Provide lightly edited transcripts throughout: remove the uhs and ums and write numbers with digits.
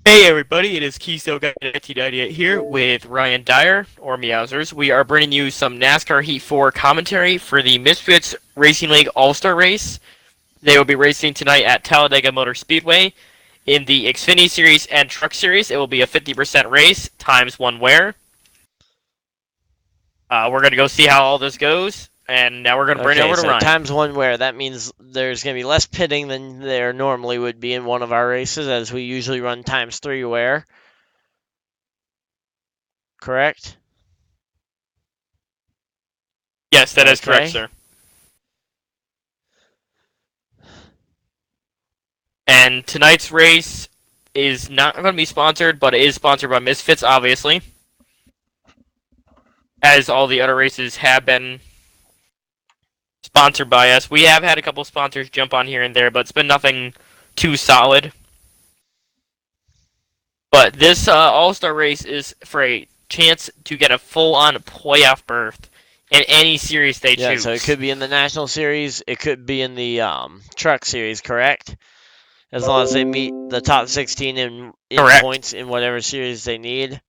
Hey everybody, it is Keystone Guy 1998 here with Ryan Dyer, or Meowsers. We are bringing you some NASCAR Heat 4 commentary for the Misfitz Racing League All-Star Race. They will be racing tonight at Talladega Motor Speedway. In the Xfinity Series and Truck Series, it will be a 50% race, times one wear. We're going to go see how all this goes, and now we're going to bring it over to Ryan. Times one wear, that means there's going to be less pitting than there normally would be in one of our races, as we usually run times three wear. Correct? Yes, that is correct, sir. And tonight's race is not going to be sponsored, but it is sponsored by Misfitz, obviously. As all the other races have been sponsored by us. We have had a couple sponsors jump on here and there, but it's been nothing too solid. But this All-Star race is for a chance to get a full-on playoff berth in any series they choose. Yeah, so it could be in the National Series, it could be in the Truck Series, correct? As long as they meet the top 16 in points in whatever series they need.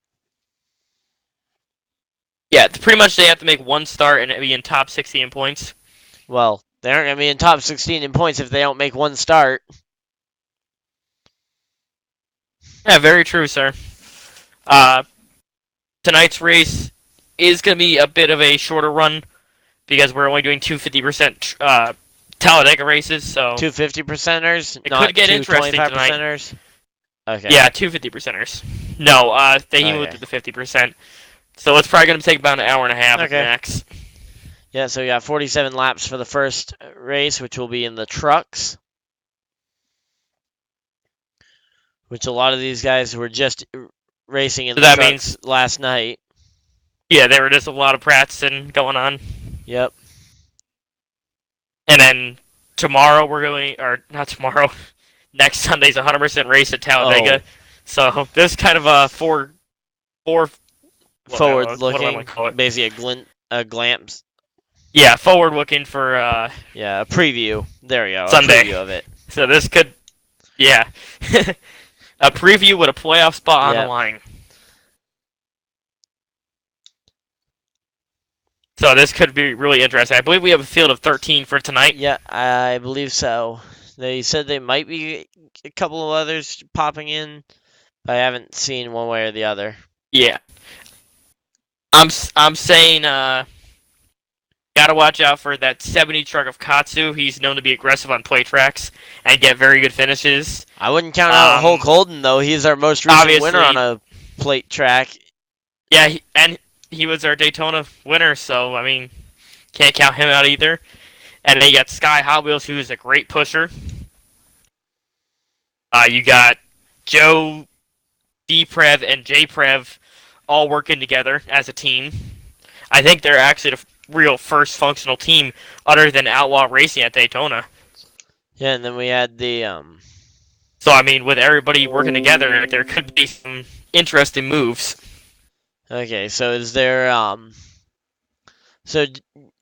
Yeah, pretty much they have to make one start and be in top 16 in points. Well, they aren't going to be in top 16 in points if they don't make one start. Yeah, very true, sir. Tonight's race is going to be a bit of a shorter run because we're only doing 250% Talladega races, so 250%ers, it could get interesting tonight. Okay. Yeah, 250%ers. No, they moved to the 50%. So it's probably going to take about an hour and a half max. Yeah, so we got 47 laps for the first race, which will be in the trucks. Which a lot of these guys were just racing in the trucks last night. Yeah, there were just a lot of practicing going on. Yep. And then tomorrow we're going, or not tomorrow, next Sunday's 100% race at Talladega. Oh. So this kind of a forward-looking, basically a glamps. Yeah, forward-looking for a preview. There we go. Sunday. A preview of it. So this could, a preview with a playoff spot on the line. So this could be really interesting. I believe we have a field of 13 for tonight. Yeah, I believe so. They said they might be a couple of others popping in, but I haven't seen one way or the other. Yeah. I'm saying gotta watch out for that 70 truck of Katsu. He's known to be aggressive on play tracks and get very good finishes. I wouldn't count out Hulk Holden, though. He's our most recent winner on a plate track. Yeah, he was our Daytona winner, so, I mean, can't count him out either. And then you got Sky Hot Wheels, who is a great pusher. You got Joe, D-Prev, and J-Prev all working together as a team. I think they're actually the real first functional team other than Outlaw Racing at Daytona. Yeah, and then we had the... So, I mean, with everybody working together, there could be some interesting moves. Okay, so is there, so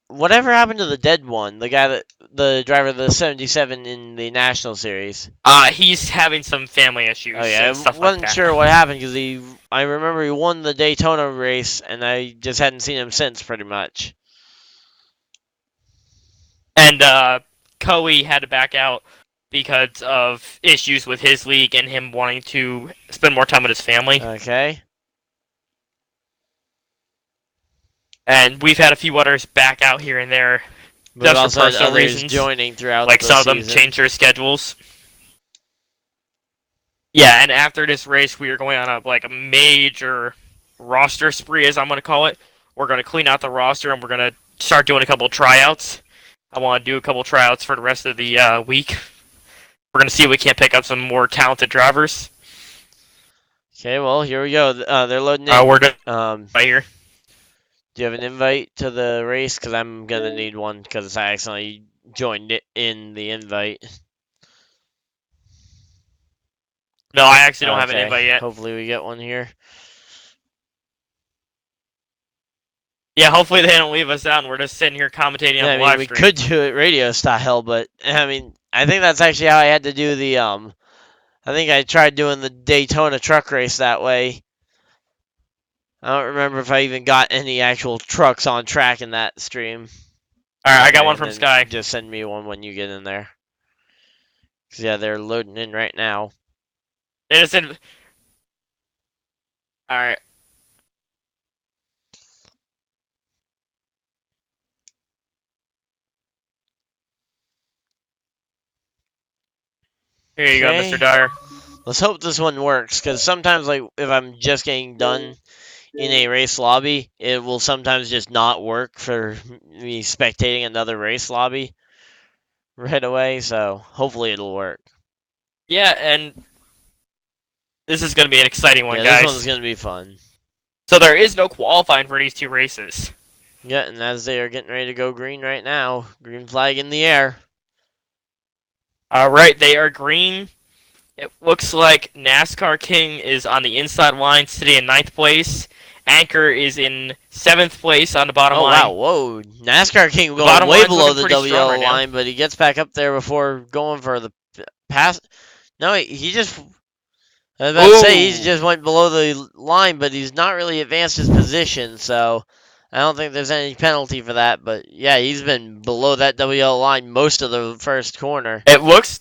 whatever happened to the dead one? The driver of the 77 in the National Series? He's having some family issues. Oh, yeah, I wasn't sure what happened because I remember he won the Daytona race, and I just hadn't seen him since, pretty much. And, Coey had to back out because of issues with his league and him wanting to spend more time with his family. Okay. And we've had a few others back out here and there. But just for personal reasons. Joining throughout like the some season. of them change their schedules. Yeah, and after this race, we are going on a major roster spree, as I'm going to call it. We're going to clean out the roster, and we're going to start doing a couple of tryouts. I want to do a couple of tryouts for the rest of the week. We're going to see if we can't pick up some more talented drivers. Okay, well, here we go. They're loading in. We're right here. Do you have an invite to the race? Because I'm going to need one because I accidentally joined it in the invite. No, I actually don't have an invite yet. Hopefully we get one here. Yeah, hopefully they don't leave us out and we're just sitting here commentating on the live stream. We could do it radio style, but I mean, I think that's actually how I had to do the I think I tried doing the Daytona truck race that way. I don't remember if I even got any actual trucks on track in that stream. All right, I got Okay, one and from then Sky. just send me one when you get in there. 'Cause yeah, they're loading in right now. They just said, all right. Here you go, Mr. Okay. Dyer. Let's hope this one works, because sometimes, like, if I'm just getting done in a race lobby, it will sometimes just not work for me spectating another race lobby right away, so hopefully it'll work. Yeah, and this is going to be an exciting one, Yeah, this guys. one's going to be fun. So there is no qualifying for these two races. Yeah, and as they are getting ready to go green right now, green flag in the air. All right, they are green. It looks like NASCAR King is on the inside line, sitting in 9th place. Anchor is in 7th place on the bottom Oh, line. wow, whoa. NASCAR King going bottom way line's below looking the pretty strong WL right now. line, but he gets back up there before going for the pass. No, he just... I was about to say, he Ooh. just went below the line, but he's not really advanced his position, so I don't think there's any penalty for that. But yeah, he's been below that WL line most of the first corner. It looks...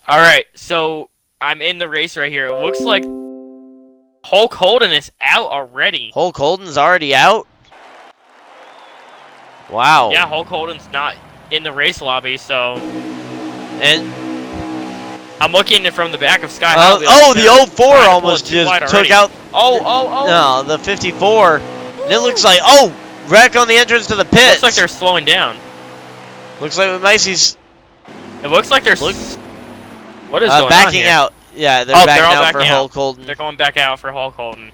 All right, so I'm in the race right here. It looks like Hulk Holden is out already. Hulk Holden's already out? Wow. Yeah, Hulk Holden's not in the race lobby, so... And I'm looking from the back of Sky. the 04 almost just took out. Oh. No, the 54. And it looks like, wreck on the entrance to the pits. Looks like they're slowing down. Looks like we might see. It looks like they're... What is going on backing here? out. Yeah, they're Oh, backing they're all out for backing out. Hulk Holden. They're going back out for Hulk Holden.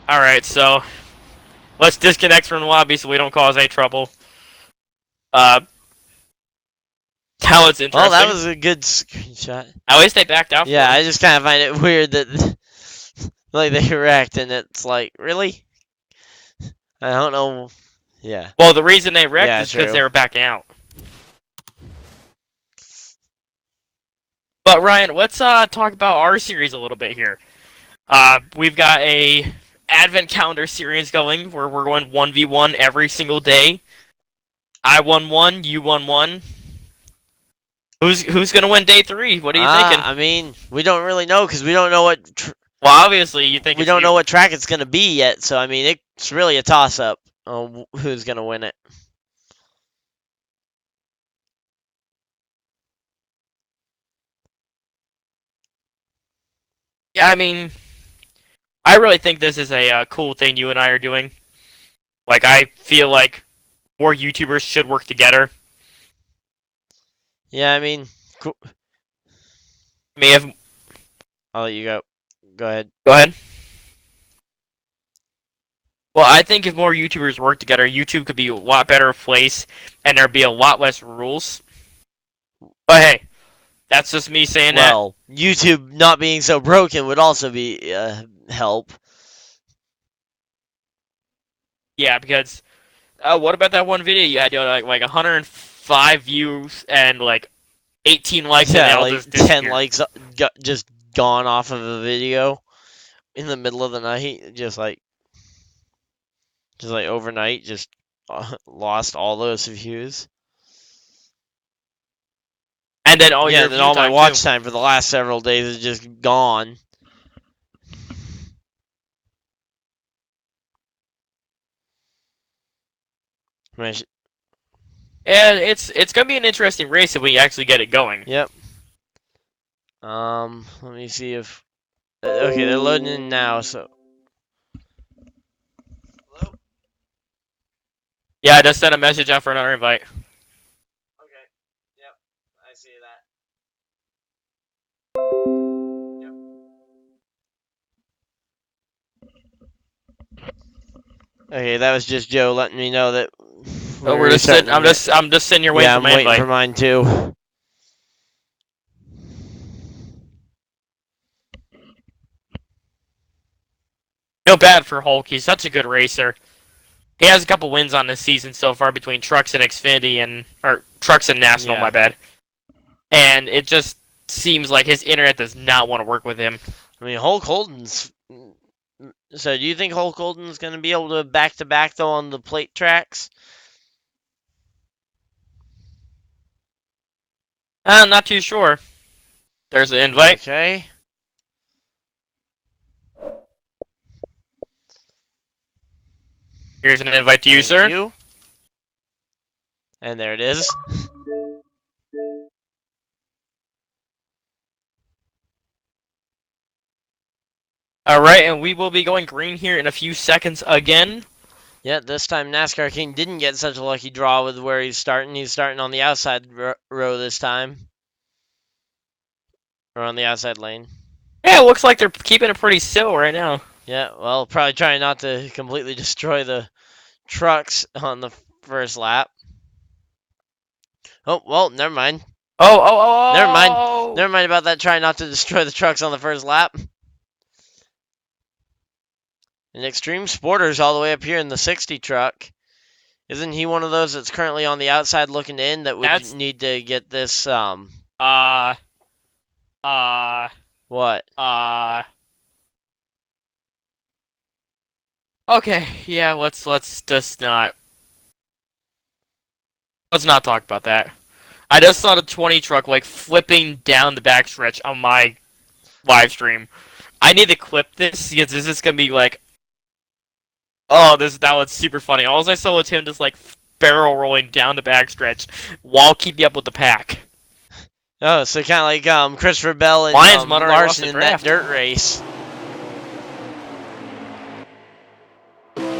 Alright, so let's disconnect from the lobby so we don't cause any trouble. That was interesting. Well, that was a good screenshot. At least they backed out. Yeah, for him. I just kind of find it weird that like they wrecked and it's like, really? I don't know. Yeah. Well, the reason they wrecked Yeah, is because true. they were backing out. But Ryan, let's talk about our series a little bit here. We've got a advent calendar series going where we're going 1v1 every single day. I won one, you won one. Who's gonna win day 3? What are you thinking? I mean, we don't really know because we don't know what Well, obviously you think we it's don't you. know what track it's gonna be yet. So I mean, it's really a toss up on who's gonna win it. Yeah, I mean, I really think this is a cool thing you and I are doing. Like, I feel like more YouTubers should work together. Yeah, I mean, cool. May have. I'll let you go. Go ahead. Go ahead. Well, I think if more YouTubers work together, YouTube could be a lot better place, and there'd be a lot less rules. But hey, that's just me saying that. Well, YouTube not being so broken would also be help. Yeah, because what about that one video you had? You had like 105 views and like 18 likes, and they Yeah, all like just 10 disappeared. likes got just gone off of a video in the middle of the night, just like overnight, just lost all those views. And then all Yeah, your and then view all my time, watch too. time for the last several days is just gone. And it's gonna be an interesting race if we actually get it going. Yep. Let me see if. Okay, they're loading in now, so. Hello? Yeah, I just sent a message out for another invite. Okay. Yep. I see that. Okay, that was just Joe letting me know that. Oh, we're just sitting. I'm just sitting here waiting Yeah, for I'm my waiting invite. for mine too. No bad for Hulk. He's such a good racer. He has a couple wins on this season so far between trucks and Xfinity or trucks and National. Yeah. My bad. And it just seems like his internet does not want to work with him. I mean, Hulk Hogan's. So, do you think Hulk Hogan's going to be able to back-to-back, though, on the plate tracks? I'm not too sure. There's an invite. Okay. Here's an invite to you, Thank sir. you. And there it is. All right, and we will be going green here in a few seconds again. Yeah, this time NASCAR King didn't get such a lucky draw with where he's starting. He's starting on the outside row this time. Or on the outside lane. Yeah, it looks like they're keeping it pretty still right now. Yeah, well, probably trying not to completely destroy the trucks on the first lap. Oh, well, never mind. Oh! Never mind. Never mind about that, trying not to destroy the trucks on the first lap. And Extreme Sporter's all the way up here in the 60 truck. Isn't he one of those that's currently on the outside looking in that would need to get this, what? Okay, yeah, let's just not. Let's not talk about that. I just saw the 20 truck like flipping down the backstretch on my live stream. I need to clip this because this is gonna be like, oh, that was super funny. All I saw was him just like barrel rolling down the backstretch while keeping up with the pack. Oh, so kind of like Christopher Bell and Larson in that dirt race.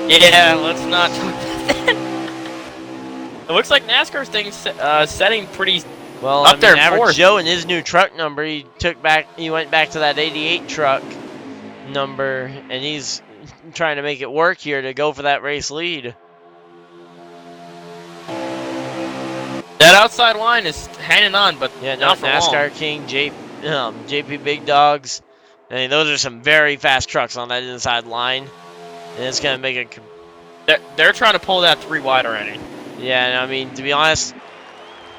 Yeah, let's not talk about that. It looks like NASCAR's thing's setting pretty well. up there. Average Joe in his new truck number, he went back to that 88 truck number, and he's trying to make it work here to go for that race lead. That outside line is hanging on, but yeah, not for NASCAR long. King, JP Big Dogs. I mean, those are some very fast trucks on that inside line, and it's gonna make a. They're trying to pull that 3 wide already. Yeah, and I mean, to be honest,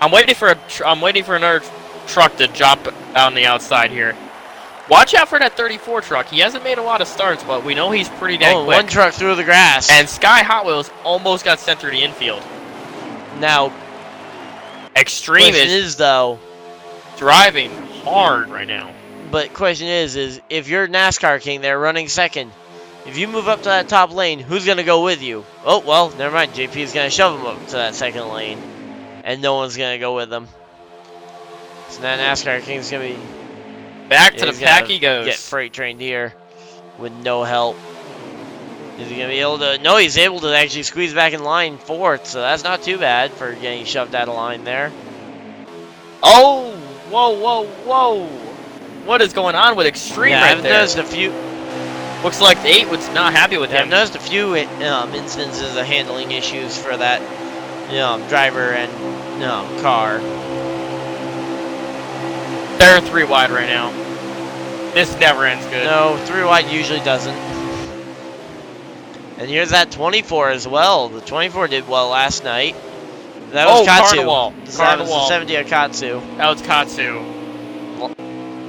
I'm waiting for another truck to jump on the outside here. Watch out for that 34 truck. He hasn't made a lot of starts, but we know he's pretty dang quick. One truck through the grass. And Sky Hot Wheels almost got sent through the infield. Now, Extreme is though driving hard right now. But question is if you're NASCAR King, they're running second. If you move up to that top lane, who's going to go with you? Oh, well, never mind. JP is going to shove him up to that second lane. And no one's going to go with him. So now NASCAR King's going to be... Back to the pack he goes. Get freight trained here with no help. Is he going to be able to... No, he's able to actually squeeze back in line fourth. So that's not too bad for getting shoved out of line there. Oh! Whoa. What is going on with Extreme right there? I've noticed a few... Looks like the 8 was not happy with him. I've noticed a few instances of handling issues for that driver and car. They're 3 wide right now. This never ends good. No, 3 wide usually doesn't. And here's that 24 as well. The 24 did well last night. That was Katsu. That was the 70 Katsu. That was Katsu.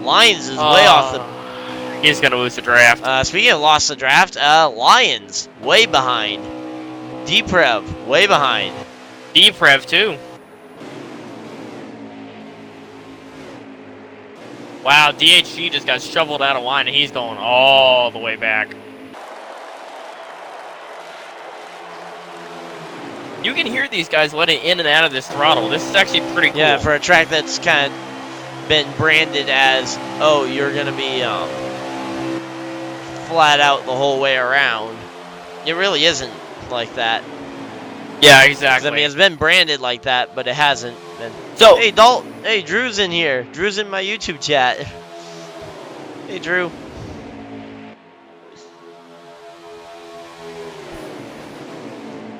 Lions is way off the... He's going to lose the draft. Speaking of lost the draft, Lions, way behind. D-Prev, way behind. D-Prev, too. Wow, DHG just got shoveled out of line, and he's going all the way back. You can hear these guys letting in and out of this throttle. This is actually pretty cool. Yeah, for a track that's kind of been branded as, oh, you're going to be... flat out the whole way around. It really isn't like that. Yeah, exactly. I mean, it's been branded like that, but it hasn't been. So, hey, Dalton. Hey, Drew's in here. Drew's in my YouTube chat. Hey, Drew.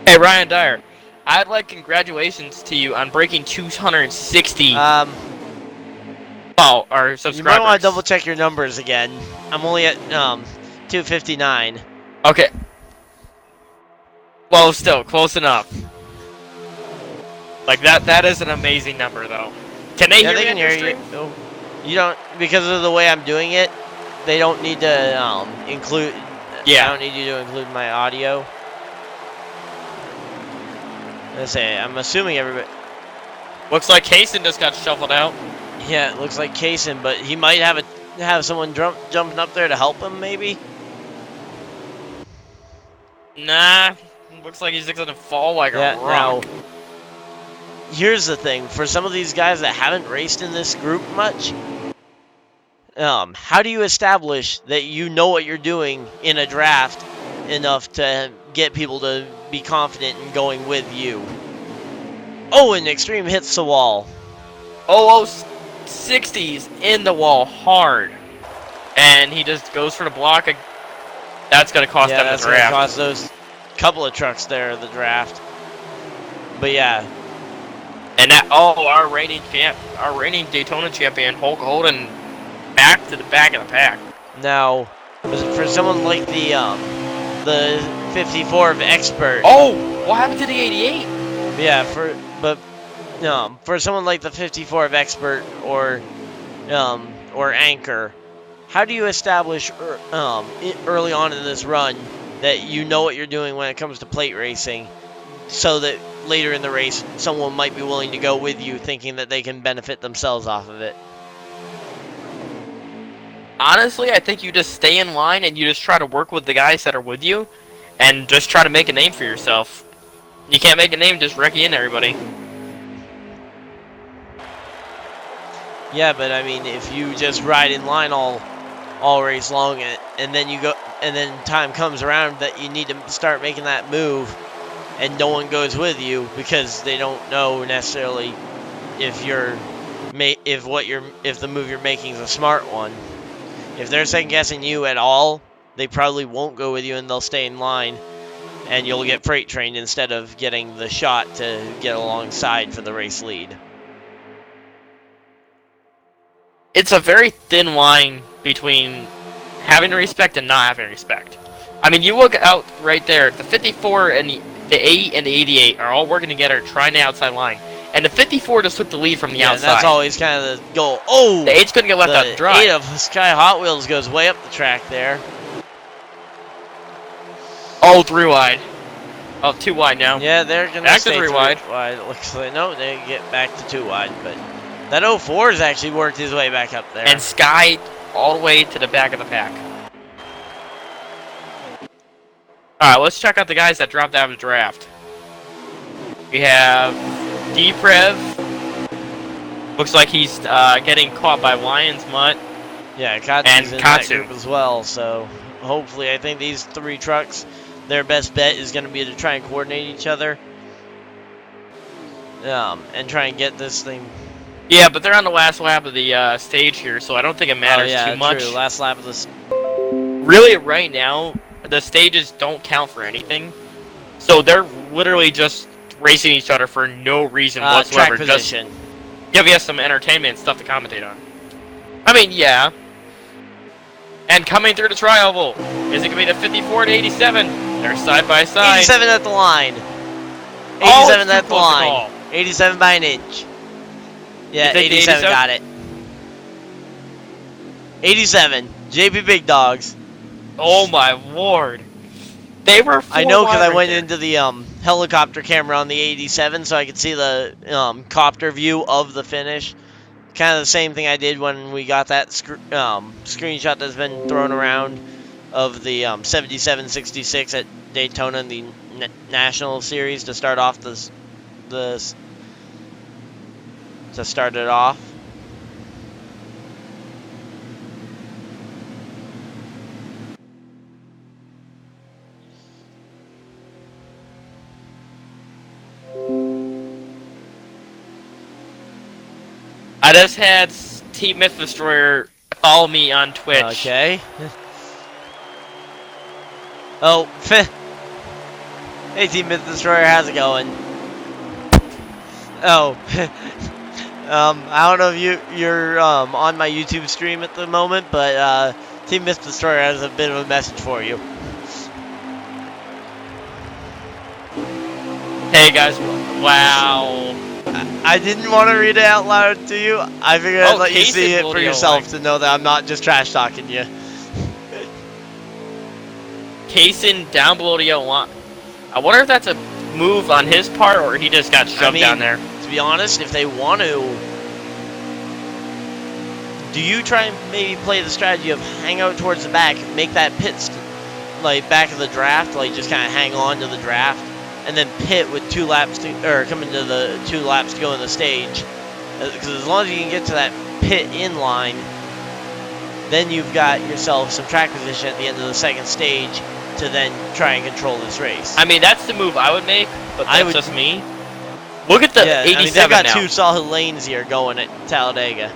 Hey, Ryan Dyer. I'd like congratulations to you on breaking 260. Our subscribers. You might want to double check your numbers again. I'm only at 259. Okay. Well, still close enough. Like that is an amazing number though. Can they hear me? They can hear you. You don't, because of the way I'm doing it, they don't need to include. Yeah. I don't need you to include my audio. Let's say I'm assuming everybody. Looks like Kaysen just got shuffled out. Yeah, it looks like Kaysen, but he might have someone jumping up there to help him, maybe. Nah. Looks like he's just gonna fall like a rock. Now, here's the thing: for some of these guys that haven't raced in this group much, how do you establish that you know what you're doing in a draft enough to get people to be confident in going with you? Oh, and Extreme hits the wall. Oh, 60s in the wall hard. And he just goes for the block. That's going to cost them the draft. That's going to cost those couple of trucks there the draft. But yeah. And that, our reigning Daytona champion, Hulk Holden, back to the back of the pack. Now, for someone like the 54 of Expert. Oh, what happened to the 88? Yeah, for someone like the 54 of Expert or Anchor, how do you establish early on in this run that you know what you're doing when it comes to plate racing, so that later in the race someone might be willing to go with you, thinking that they can benefit themselves off of it? Honestly, I think you just stay in line and you just try to work with the guys that are with you, and just try to make a name for yourself. You can't make a name just wrecking in everybody. Yeah, but I mean, if you just ride in line all race long, and then you go, and then time comes around that you need to start making that move, and no one goes with you because they don't know necessarily if the move you're making is a smart one. If they're second guessing you at all, they probably won't go with you and they'll stay in line, and you'll get freight trained instead of getting the shot to get alongside for the race lead. It's a very thin line between having respect and not having respect. I mean, you look out right there, the 54 and the 8 and the 88 are all working together trying the outside line. And the 54 just took the lead from the outside. That's always kind of the goal. Oh! The 8's going to get left out to dry. The 8 of Sky Hot Wheels goes way up the track there. Oh, 3 wide. Oh, 2 wide now. Yeah, they're going to stay 3 wide. It looks like, no, they get back to 2 wide. But that 04's actually worked his way back up there. And Sky all the way to the back of the pack. Alright, let's check out the guys that dropped out of the draft. We have Deprev. Looks like he's getting caught by Lion's Mutt. Yeah, Katsu's in that group as well. So hopefully, I think these 3 trucks, their best bet is going to be to try and coordinate each other, and try and get this thing. Yeah, but they're on the last lap of the stage here, so I don't think it matters too much. True. Last lap of this. Really, right now, the stages don't count for anything, so they're literally just racing each other for no reason whatsoever. Track position. Just give us some entertainment and stuff to commentate on. I mean, yeah. And coming through the tri-oval, is it going to be the 54 and 87? They're side by side. 87 at the line. 87 at the line. 87 by an inch. Yeah, 87 got it. 87. JP Big Dogs. Oh my lord. They were I know because I went into the helicopter camera on the 87 so I could see the copter view of the finish. Kind of the same thing I did when we got that screenshot that's been thrown around of the 77-66 at Daytona in the National Series to start off to start it off. I just had Team Myth Destroyer follow me on Twitch. Okay. Oh, hey Team Myth Destroyer, how's it going? Oh, I don't know if you're on my YouTube stream at the moment, but Team Myth Destroyer has a bit of a message for you. Hey guys, wow. I didn't want to read it out loud to you. I figured I'd let you Case see it it below for the yourself line. to know that I'm not just trash talking you. Kaysen down below the yellow line. I wonder if that's a move on his part or he just got shoved down there. To be honest, if they want to, do you try and maybe play the strategy of hang out towards the back, make that like back of the draft, like just kind of hang on to the draft, and then pit with 2 laps come into the 2 laps to go in the stage? Because as long as you can get to that pit in line, then you've got yourself some track position at the end of the second stage to then try and control this race. I mean, that's the move I would make, but that's just me. Look at the 87 they've got now. 2 solid lanes here going at Talladega.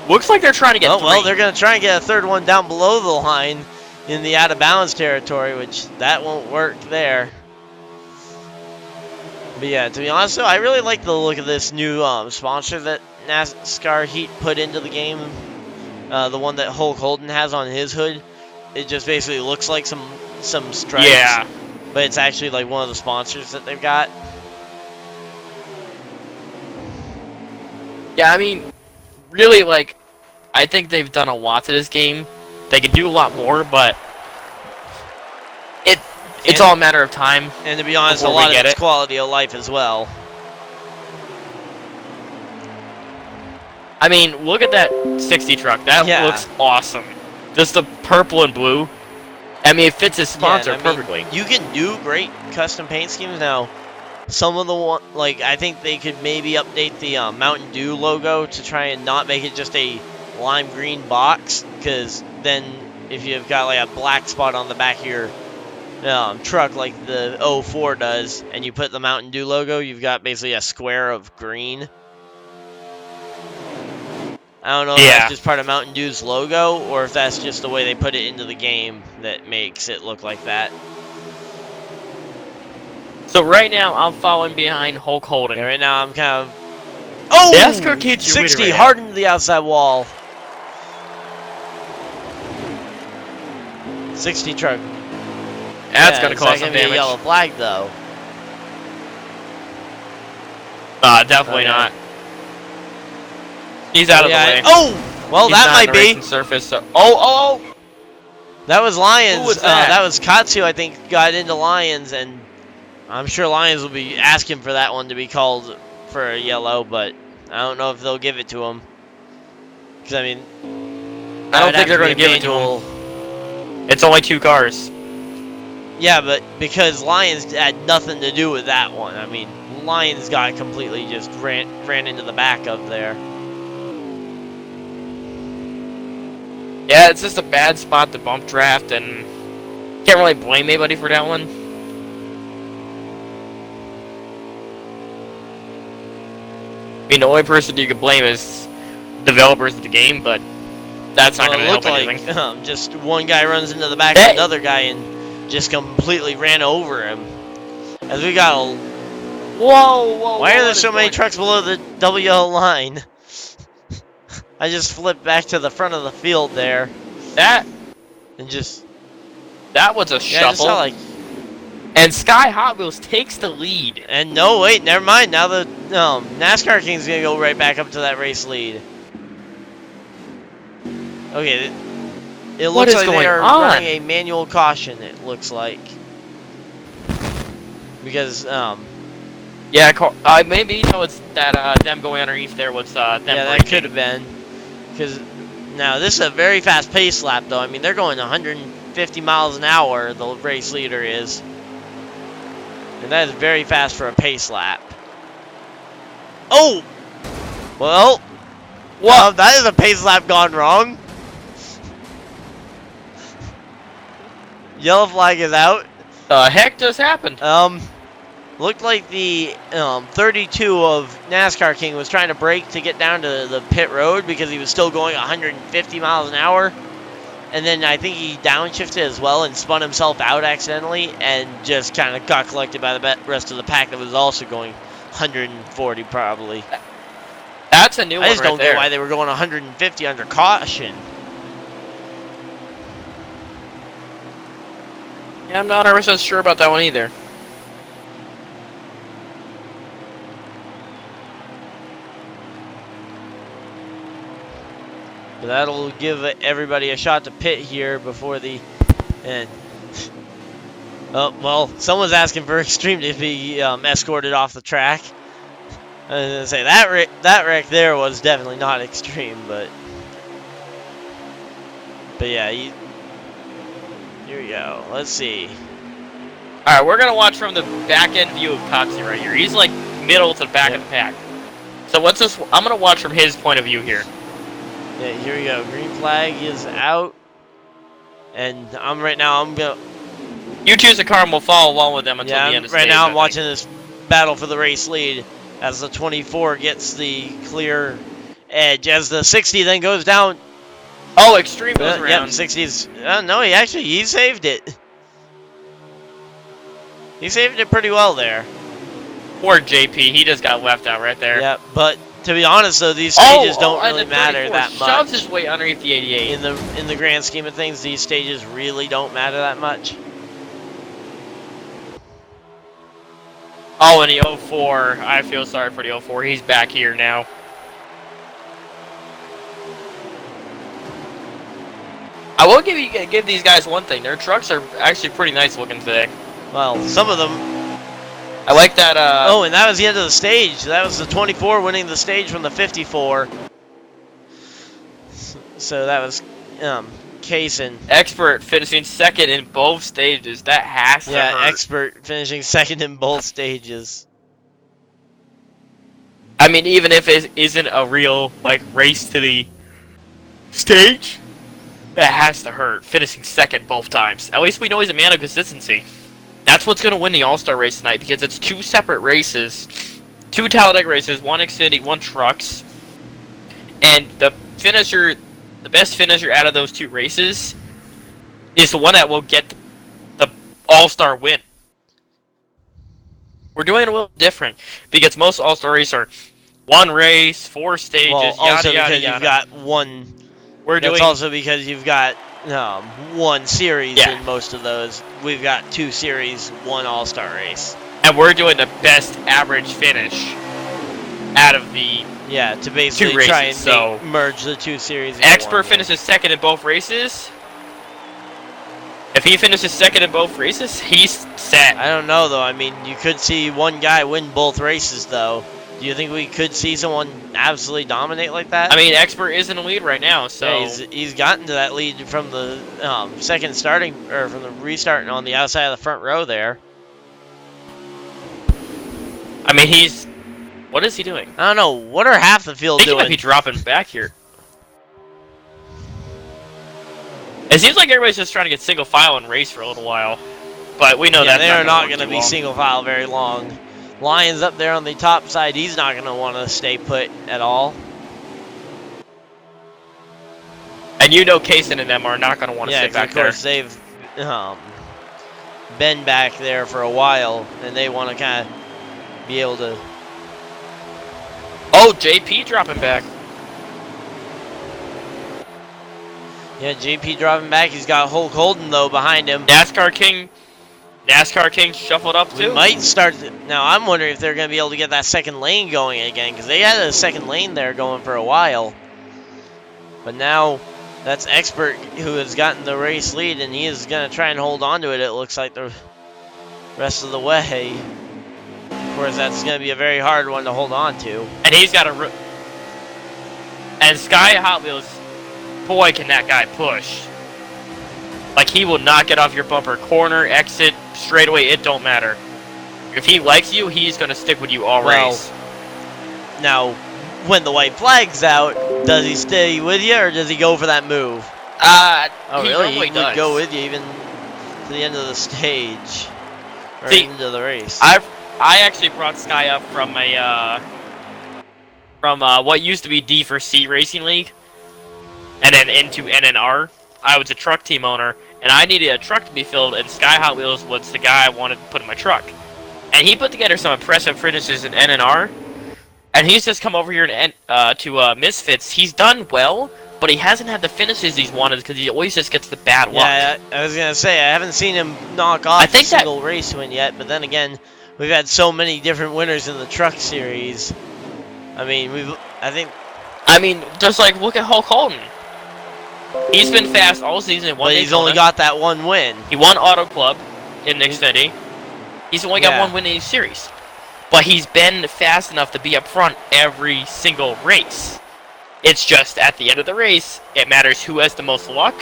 Looks like they're trying to get 3. Well, they're going to try and get a third one down below the line in the out-of-bounds territory, which that won't work there. But yeah, to be honest, though, I really like the look of this new sponsor that NASCAR Heat put into the game. The one that Hulk Hogan has on his hood. It just basically looks like some stripes. Yeah. But it's actually like one of the sponsors that they've got. Yeah, I mean, really, like, I think they've done a lot to this game. They could do a lot more, but it's all a matter of time. And to be honest, a lot of it's quality of life as well. I mean, look at that 60 truck. That looks awesome. Just the purple and blue. I mean, it fits his sponsor perfectly. You can do great custom paint schemes now. Some of the I think they could maybe update the Mountain Dew logo to try and not make it just a lime green box, because then if you've got like a black spot on the back of your truck like the 04 does, and you put the Mountain Dew logo, you've got basically a square of green. I don't know if that's just part of Mountain Dew's logo, or if that's just the way they put it into the game that makes it look like that. So right now, I'm following behind Hulk Hogan. Yeah, right now, I'm kind of... Oh! NASCAR can't 60, hard into the outside wall. 60 truck. That's going to cause some damage. Be a yellow flag, though. Definitely not. He's out of the way. Oh! Well, that might be. Surface, so. Oh! That was Lions. Who was that? That was Katsu, I think, got into Lions, and I'm sure Lions will be asking for that one to be called for a yellow, but I don't know if they'll give it to him. Because, I mean, I don't think they're going to give it to him. It's only 2 cars. Yeah, but because Lions had nothing to do with that one. I mean, Lions got completely just ran into the back of there. Yeah, it's just a bad spot to bump draft, and can't really blame anybody for that one. I mean, the only person you could blame is developers of the game, but that's not going to help anything. Just one guy runs into the back of another guy and just completely ran over him. As we got a... Whoa! Why are there so many trucks below the WL line? I just flipped back to the front of the field there. That was a shuffle. And Sky Hot Wheels takes the lead. And no, wait, never mind. Now the NASCAR King's gonna go right back up to that race lead. Okay, it looks like they are running a manual caution. It looks like because yeah, maybe it's that them going underneath there was them. Yeah, that could have been. Because now this is a very fast pace lap, though. I mean, they're going 150 miles an hour. The race leader is, and that is very fast for a pace lap. Oh, well, that is a pace lap gone wrong. Yellow flag is out. The heck just happened? Looked like the 32 of NASCAR King was trying to brake to get down to the pit road because he was still going 150 miles an hour. And then I think he downshifted as well and spun himself out accidentally and just kind of got collected by the rest of the pack that was also going 140 probably. That's a new one. I just don't get why they were going 150 under caution. Yeah, I'm not 100% sure about that one either. But that'll give everybody a shot to pit here before the end. Oh, well, someone's asking for Extreme to be escorted off the track. I was going to say, that wreck there was definitely not Extreme, but yeah, here we go. Let's see. Alright, we're going to watch from the back end view of Coxie right here. He's like middle to the back of the pack. So what's this? I'm going to watch from his point of view here. Yeah, here we go. Green flag is out. And I'm going to... You choose a car and we'll follow along with them until the end of the right stage, now I'm watching this battle for the race lead as the 24 gets the clear edge. As the 60 then goes down. Oh, Extreme goes around. Yep, 60's... no, he saved it. He saved it pretty well there. Poor JP, he just got left out right there. Yeah, but to be honest though, these stages don't really matter that much. Shoves his way underneath the 88. In the grand scheme of things, these stages really don't matter that much. Oh, and the 04, I feel sorry for the 04. He's back here now. I will give these guys one thing. Their trucks are actually pretty nice looking today. Well, some of them. I like that. Oh, and that was the end of the stage. That was the 24 winning the stage from the 54. So that was Kaysen. Expert finishing second in both stages. That has to hurt. Expert finishing second in both stages. I mean, even if it isn't a real race to the stage, that has to hurt. Finishing second both times. At least we know he's a man of consistency. That's what's going to win the All-Star race tonight because it's two separate races. Two Talladega races, one Xfinity, one Trucks. And the best finisher out of those two races is the one that will get the All-Star win. We're doing it a little different because most All-Star races are one race, 4 stages, also yada, because yada. You've got one. That's also because you've got one series in most of those. We've got 2 series, 1 All-Star race. And we're doing the best average finish out of the to basically 2 races, try and merge the 2 series. Expert finishes second in both races. If he finishes second in both races, he's set. I don't know, though. I mean, you could see one guy win both races, though. Do you think we could see someone absolutely dominate like that? I mean, Expert is in the lead right now, so... Yeah, he's gotten to that lead from the from the restart on the outside of the front row there. I mean, what is he doing? I don't know. What are half the field doing? He might be dropping back here. It seems like everybody's just trying to get single file and race for a little while. But we know that they are not going to be single file very long. Lyons up there on the top side, he's not going to want to stay put at all. And you know Kaysen and them are not going to want to stay back there. Yeah, of course, they've been back there for a while, and they want to kind of be able to... Oh, JP dropping back. Yeah, JP dropping back. He's got Hulk Holden, though, behind him. NASCAR King shuffled up, too. We might start... Now, I'm wondering if they're going to be able to get that second lane going again, because they had a second lane there going for a while. But now, that's Expert who has gotten the race lead, and he is going to try and hold on to it, it looks like, the rest of the way. Of course, that's going to be a very hard one to hold on to. And he's got a... And Sky Hot Wheels, boy, can that guy push. Like, he will not get off your bumper. Corner, exit, straightaway, it don't matter. If he likes you, he's going to stick with you all race. Now, when the white flag's out, does he stay with you, or does he go for that move? Really? He would go with you even to the end of the stage. Or into the race. I actually brought Sky up from what used to be D for C Racing League, and then into NNR. I was a truck team owner, and I needed a truck to be filled, and Sky Hot Wheels was the guy I wanted to put in my truck. And he put together some impressive finishes in NNR, and he's just come over here to Misfitz. He's done well, but he hasn't had the finishes he's wanted because he always just gets the bad luck. Yeah, I was going to say, I haven't seen him knock off a single race win yet, but then again, we've had so many different winners in the truck series. I mean, just like look at Hulk Holden. He's been fast all season. But he's only got that one win. He won Auto Club in Xfinity. He's only got one win in each series. But he's been fast enough to be up front every single race. It's just at the end of the race, it matters who has the most luck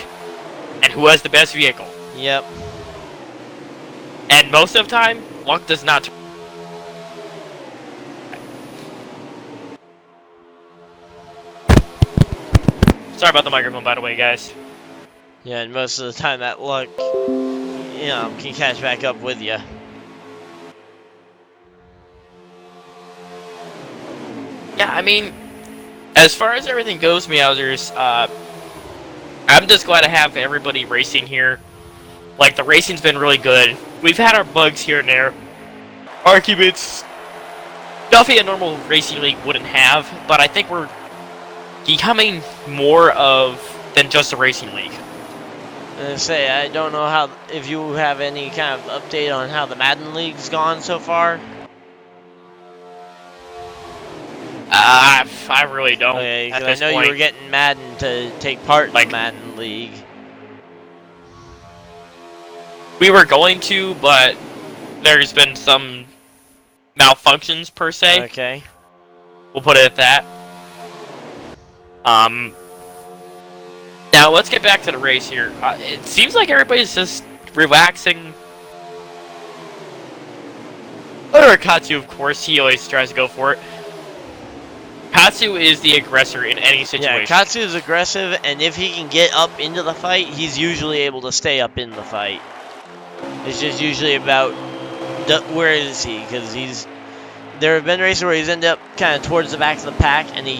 and who has the best vehicle. Yep. And most of the time, luck does not. Sorry about the microphone, by the way, guys. Yeah, and most of the time that luck, can catch back up with you. Yeah, I mean, as far as everything goes, Meowsers, I'm just glad to have everybody racing here. Like, the racing's been really good. We've had our bugs here and there. Arguments. Duffy a normal racing league wouldn't have, but I think we're becoming more than just a racing league. I don't know if you have any kind of update on how the Madden League's gone so far. I really don't. Okay, because I know you were getting Madden to take part in the Madden League. We were going to, but there's been some malfunctions per se. Okay. We'll put it at that. Now let's get back to the race here. It seems like everybody's just relaxing. Other Katsu, of course, he always tries to go for it. Katsu is the aggressor in any situation. Yeah, Katsu is aggressive, and if he can get up into the fight, he's usually able to stay up in the fight. It's just usually about where is he, because there have been races where he's ended up kind of towards the back of the pack, and he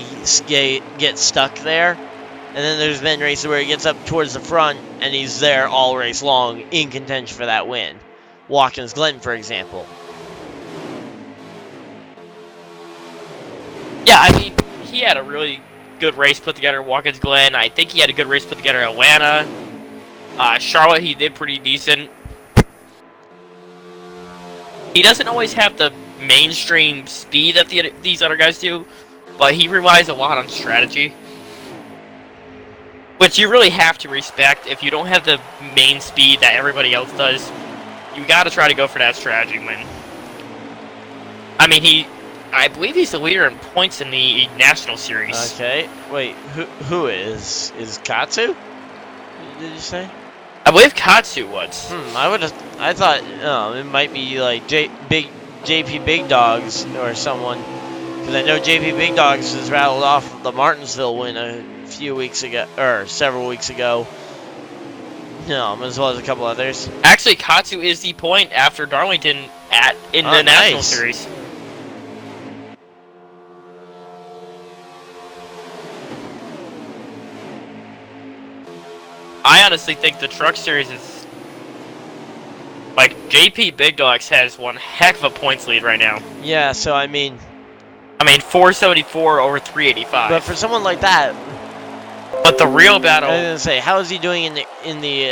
gets stuck there. And then there's been races where he gets up towards the front, and he's there all race long in contention for that win. Watkins Glen, for example. Yeah, I mean, he had a really good race put together at Watkins Glen. I think he had a good race put together at Atlanta. Charlotte, he did pretty decent. He doesn't always have the mainstream speed that these other guys do, but he relies a lot on strategy. Which you really have to respect. If you don't have the main speed that everybody else does, you gotta try to go for that strategy win. I mean, I believe he's the leader in points in the National Series. Okay, wait, who is Katsu? Did you say? I believe Katsu was. I thought it might be like JP Big Dogs or someone, because I know JP Big Dogs has rattled off the Martinsville win a few weeks ago, or several weeks ago. As well as a couple others. Actually, Katsu is the point after Darlington in the National Series. I honestly think the Truck Series is... Like, JP Big Dogs has one heck of a points lead right now. Yeah, so I mean, 474 over 385. But for someone like that... But the real battle... I was going to say, how is he doing in the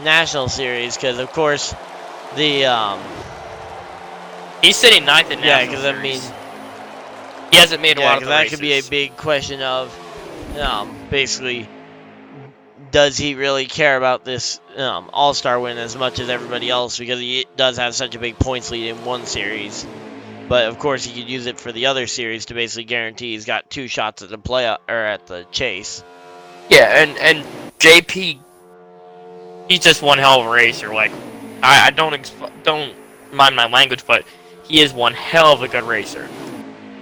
National Series? Because, of course, the... He's sitting 9th in National Series. Yeah, because, I mean... He hasn't made a lot of the that races. Could be a big question of, basically... Does he really care about this All-Star win as much as everybody else? Because he does have such a big points lead in one series. But, of course, he could use it for the other series to basically guarantee he's got 2 shots at the at the chase. Yeah, and JP, he's just one hell of a racer. Like, I don't mind my language, but he is one hell of a good racer.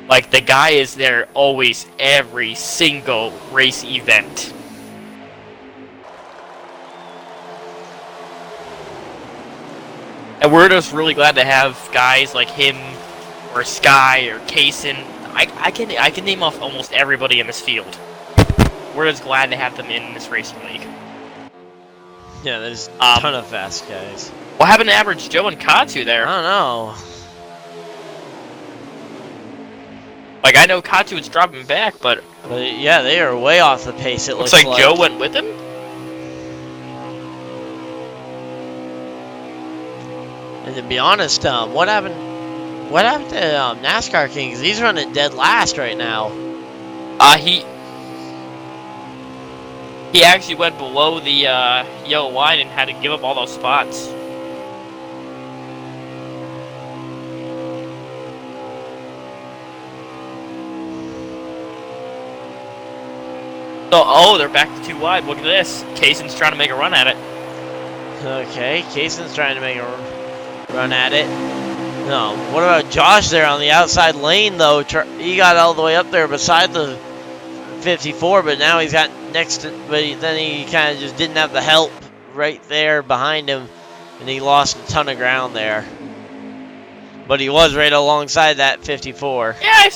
Like, the guy is there always, every single race event. And we're just really glad to have guys like him, or Sky, or Kaysen. I can name off almost everybody in this field. We're just glad to have them in this racing league. Yeah, there's a ton of fast guys. What happened to Average Joe and Katsu there? I don't know. Like, I know Katsu was dropping back, but yeah, they are way off the pace. It looks like Joe went with him. And to be honest, what happened to NASCAR Kings? He's running dead last right now. He actually went below the yellow line and had to give up all those spots. So, oh, they're back to 2 wide. Look at this. Kaysen's trying to make a run at it. Okay, Kaysen's trying to make a run at it. No, what about Josh there on the outside lane, though? He got all the way up there beside the 54, but now he's got next to, then he kind of just didn't have the help right there behind him, and he lost a ton of ground there. But he was right alongside that 54. Yeah,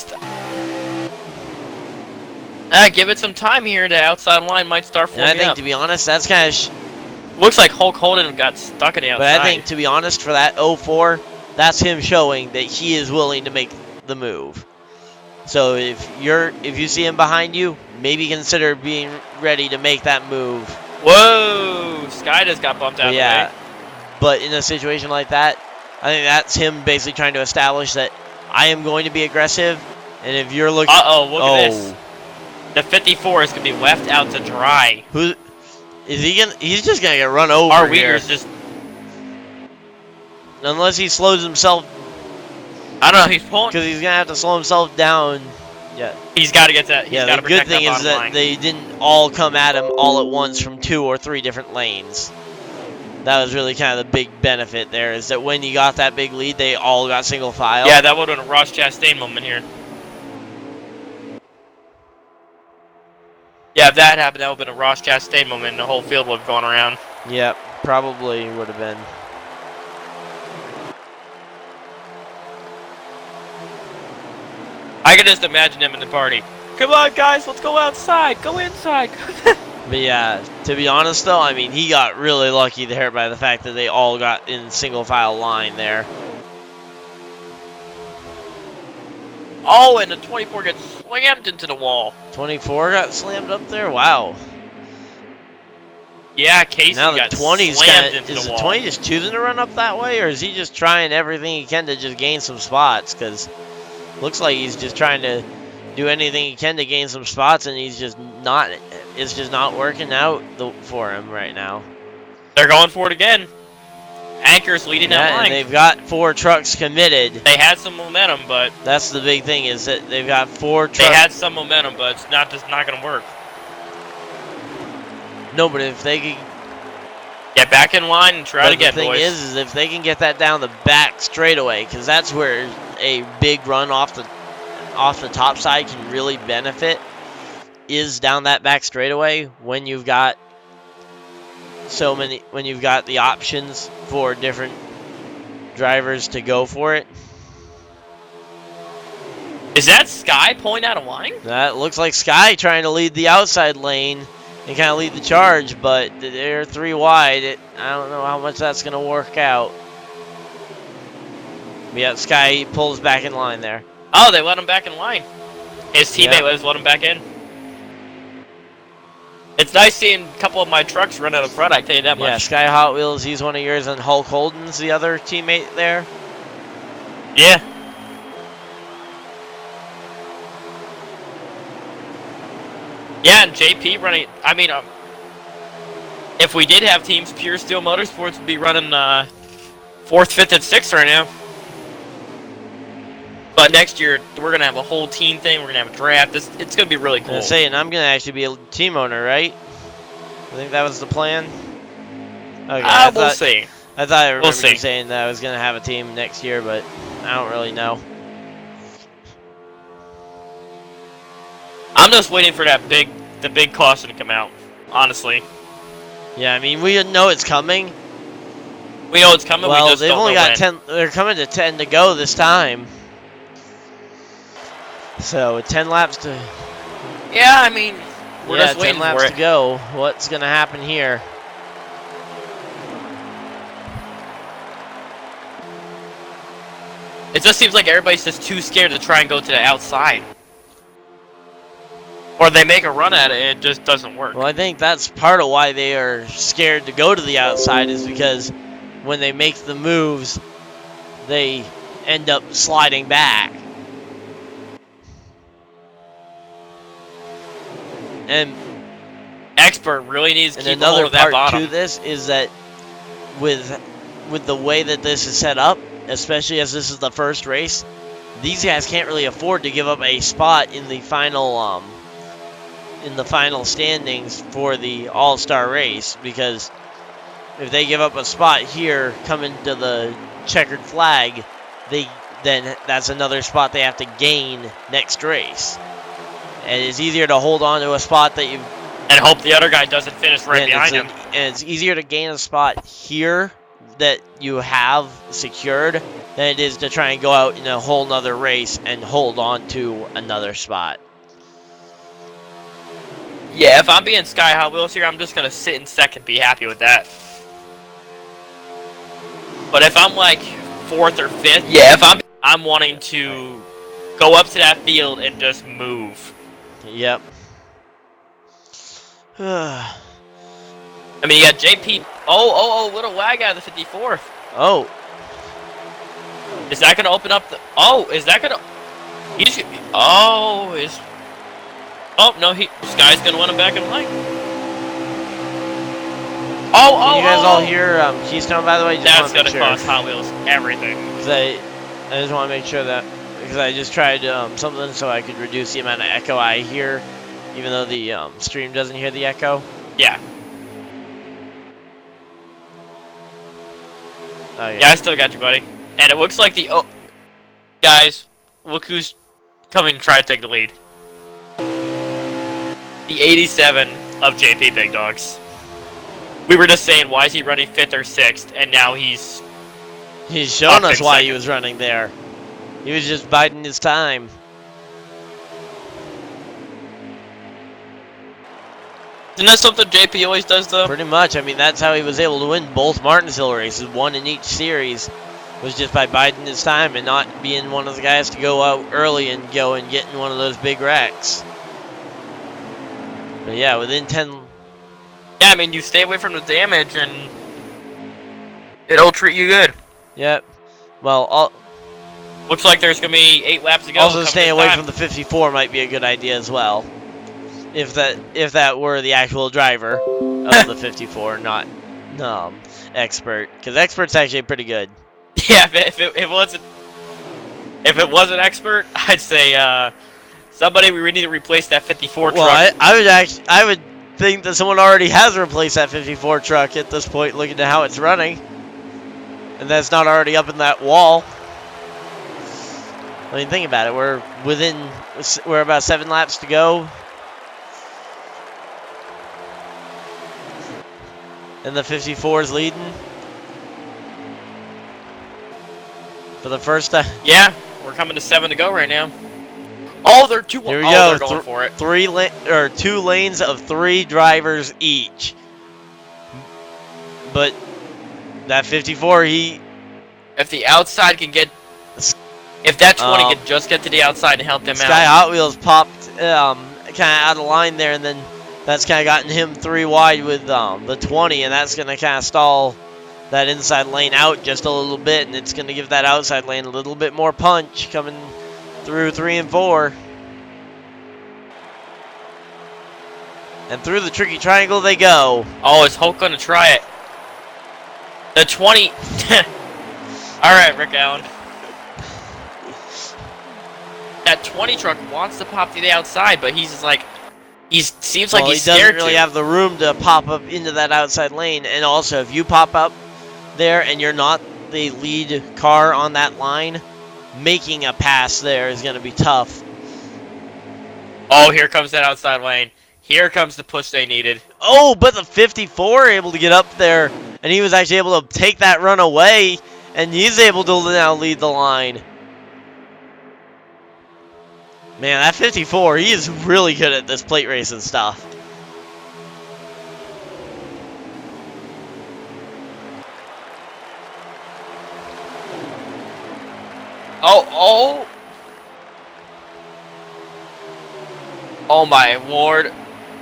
give it some time here. The outside line might start forming And I think, up. to be honest, that's kind of... Looks like Hulk Hogan got stuck in the outside. But I think, to be honest, for that 04, that's him showing that he is willing to make the move. So if you see him behind you, maybe consider being ready to make that move. Whoa! Sky just got bumped out of the way. But in a situation like that, I think that's him basically trying to establish that I am going to be aggressive. And if you're looking... Uh-oh, look at this. The 54 is going to be left out to dry. Who is he going to... He's just going to get run over Our here. Wheater's just... Unless he slows himself... I don't know, he's pulling... Because he's going to have to slow himself down. Yeah. He's got to get that. He's got to the good protect thing that is that line. they didn't all come at him all at once from 2 or 3 different lanes. That was really kind of the big benefit there, is that when you got that big lead, they all got single file. Yeah, that would have been a Ross Chastain moment here. Yeah, if that happened, that would have been a Ross Chastain moment, and the whole field would have gone around. Yep, probably would have been. I can just imagine him in the party. Come on, guys, let's go outside. Go inside. But yeah, to be honest though, I mean, he got really lucky there by the fact that they all got in single file line there. Oh, and the 24 gets slammed into the wall. 24 got slammed up there? Wow. Yeah, Casey Now the got 20's slammed into is the the wall. 20 just choosing to run up that way, or is he just trying everything he can to just gain some spots? Because looks like he's just trying to do anything he can to gain some spots, and he's just not. It's just not working out for him right now. They're going for it again. Anchor's leading that Yeah, line. and they've got 4 trucks committed. They had some momentum, but That's the big thing, is that they've got 4 trucks. they had some momentum, but it's not going to work. No, but if they can Get back in line and try it again, the thing boys. is if they can get that down the back straightaway, because that's where a big run off the top side can really benefit, is down that back straightaway when you've got when you've got the options for different drivers to go for it. Is that Sky pulling out a line? That looks like Sky trying to lead the outside lane and kind of lead the charge, but they're 3 wide. I don't know how much that's going to work out. But yeah, Sky pulls back in line there. Oh, they let him back in line. His teammate let him back in. It's nice seeing a couple of my trucks run out of front, I tell you that much. Yeah, Sky Hot Wheels, he's one of yours, and Hulk Holden's the other teammate there. Yeah. Yeah, and JP running. I mean, if we did have teams, Pure Steel Motorsports would be running 4th, 5th, and 6th right now. But next year, we're going to have a whole team thing. We're going to have a draft. It's going to be really cool. And I'm going to actually be a team owner, right? I think that was the plan. Okay, we'll see. I thought I remembered see. you saying that I was going to have a team next year, but I don't really know. I'm just waiting for the big caution to come out, honestly. Yeah, I mean, we know it's coming. We know it's coming. Well, we just they've don't only know got when. 10. They're coming to 10 to go this time. So 10 laps to. Yeah, I mean, we're just 10 waiting laps for to it. go. What's going to happen here? It just seems like everybody's just too scared to try and go to the outside. Or they make a run at it and it just doesn't work. Well, I think that's part of why they are scared to go to the outside, is because when they make the moves, they end up sliding back. And Expert really needs to And keep a hold another of that part bottom. to this is that with the way that this is set up, especially as this is the first race, these guys can't really afford to give up a spot in the final standings for the All-Star race, because if they give up a spot here coming to the checkered flag, then that's another spot they have to gain next race. And it's easier to hold on to a spot that you And hope the other guy doesn't finish right behind him. And it's easier to gain a spot here that you have secured than it is to try and go out in a whole nother race and hold on to another spot. Yeah, if I'm being Sky Hot Wheels here, I'm just going to sit in second, be happy with that. But if I'm like 4th or 5th, yeah, I'm wanting to go up to that field and just move. Yep. I mean, you got JP. Oh, little wag out of the 54th. Oh. Is that going to open up the... Oh, is that going to... He's... Oh, is... Oh, no, Sky's going to want him back in line. Can you guys all hear Keystone, by the way? That's going to cost Hot Wheels everything. Because I just want to make sure that... Because I just tried something so I could reduce the amount of echo I hear, even though the stream doesn't hear the echo. Yeah. Oh, yeah. Yeah, I still got you, buddy. And it looks like the... Oh, guys, look who's coming to try to take the lead. The 87 of JP Big Dogs. We were just saying, why is he running 5th or 6th, and now he's shown us why second. he was running there. He was just biding his time. Isn't that something JP always does, though? Pretty much. I mean, that's how he was able to win both Martinsville races, one in each series, was just by biding his time and not being one of the guys to go out early and go and get in one of those big wrecks. But yeah, within 10... Yeah, I mean, you stay away from the damage, and it'll treat you good. Yep. Well, looks like there's going to be 8 laps to go. Also, staying away from the 54 might be a good idea as well. If that were the actual driver of the 54, not Expert, because Expert's actually pretty good. Yeah, if it wasn't Expert, I'd say somebody we need to replace that 54 truck. Well, I would think that someone already has replaced that 54 truck at this point, looking at how it's running, and that's not already up in that wall. I mean, think about it. We're about 7 laps to go. And the 54 is leading for the first time. Yeah, we're coming to 7 to go right now. Oh, they're two. Here we go. They're going for it. 2 lanes of 3 drivers each. But that 54, if the outside can get, if that 20 can just get to the outside and help them Sky out. Hot Wheels popped kind of out of line there, and then that's kind of gotten him 3 wide with the 20, and that's going to kind of stall that inside lane out just a little bit, and it's going to give that outside lane a little bit more punch coming through 3 and 4. And through the tricky triangle they go. Oh, is Hulk going to try it? The 20. All right, Rick Allen. That 20 truck wants to pop to the outside, but he's just like, seems like he's scared to. He doesn't really have the room to pop up into that outside lane. And also, if you pop up there and you're not the lead car on that line, making a pass there is going to be tough. Oh, here comes that outside lane. Here comes the push they needed. Oh, but the 54 able to get up there, and he was actually able to take that run away, and he's able to now lead the line. Man, that 54, he is really good at this plate racing stuff. Oh. Oh my lord.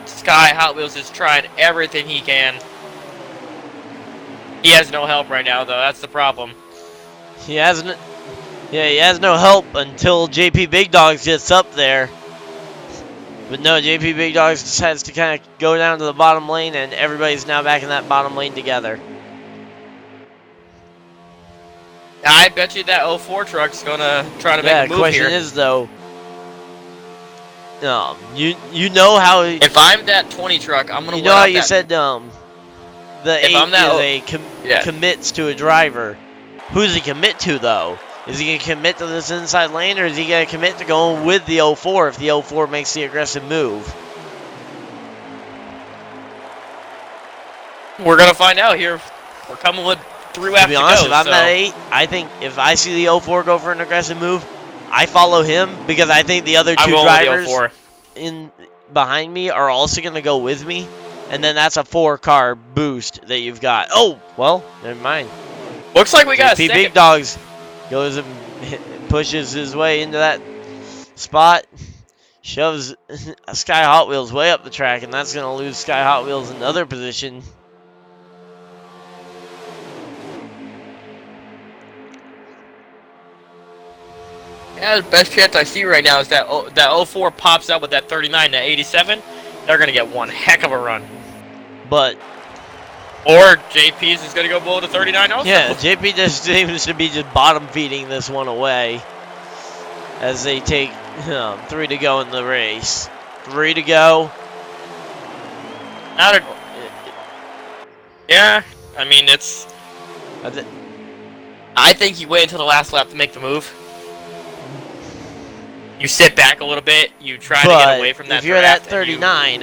Sky Hot Wheels is trying everything he can. He has no help right now, though. That's the problem. He has no help until JP Big Dogs gets up there. But no, JP Big Dogs decides to kind of go down to the bottom lane, and everybody's now back in that bottom lane together. I bet you that 04 truck's gonna try to make a move question here. is though, you know how If I'm that 20 truck, I'm gonna. you know how you that, said the if 8 I'm that, is commits to a driver. Who's he commit to though? Is he gonna commit to this inside lane, or is he gonna commit to going with the 04 if the 04 makes the aggressive move? We're gonna find out here. We're coming with 3 laps To be honest, go, if I'm so. that 8, I think if I see the 04 go for an aggressive move, I follow him because I think the other 2 drivers in behind me are also going to go with me, and then that's a 4-car boost that you've got. Oh, well, never mind. Looks like we got a second. Big Dogs goes and pushes his way into that spot, shoves Sky Hot Wheels way up the track, and that's going to lose Sky Hot Wheels another position. Yeah, the best chance I see right now is that that 04 pops out with that 39 to 87. They're gonna get one heck of a run. But or JP's is gonna go below the 39 also. Yeah, JP just seems to be just bottom feeding this one away as they take 3 to go in the race. 3 to go. Yeah, I mean it's. I think you wait until the last lap to make the move. You sit back a little bit. You try to get away from that. If you're at 39,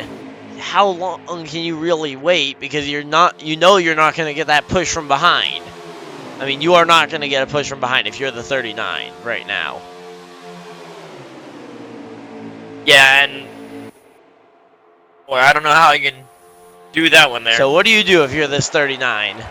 how long can you really wait? Because you're not going to get that push from behind. I mean, you are not going to get a push from behind if you're the 39 right now. Yeah, and well, I don't know how you can do that one there. So what do you do if you're this 39?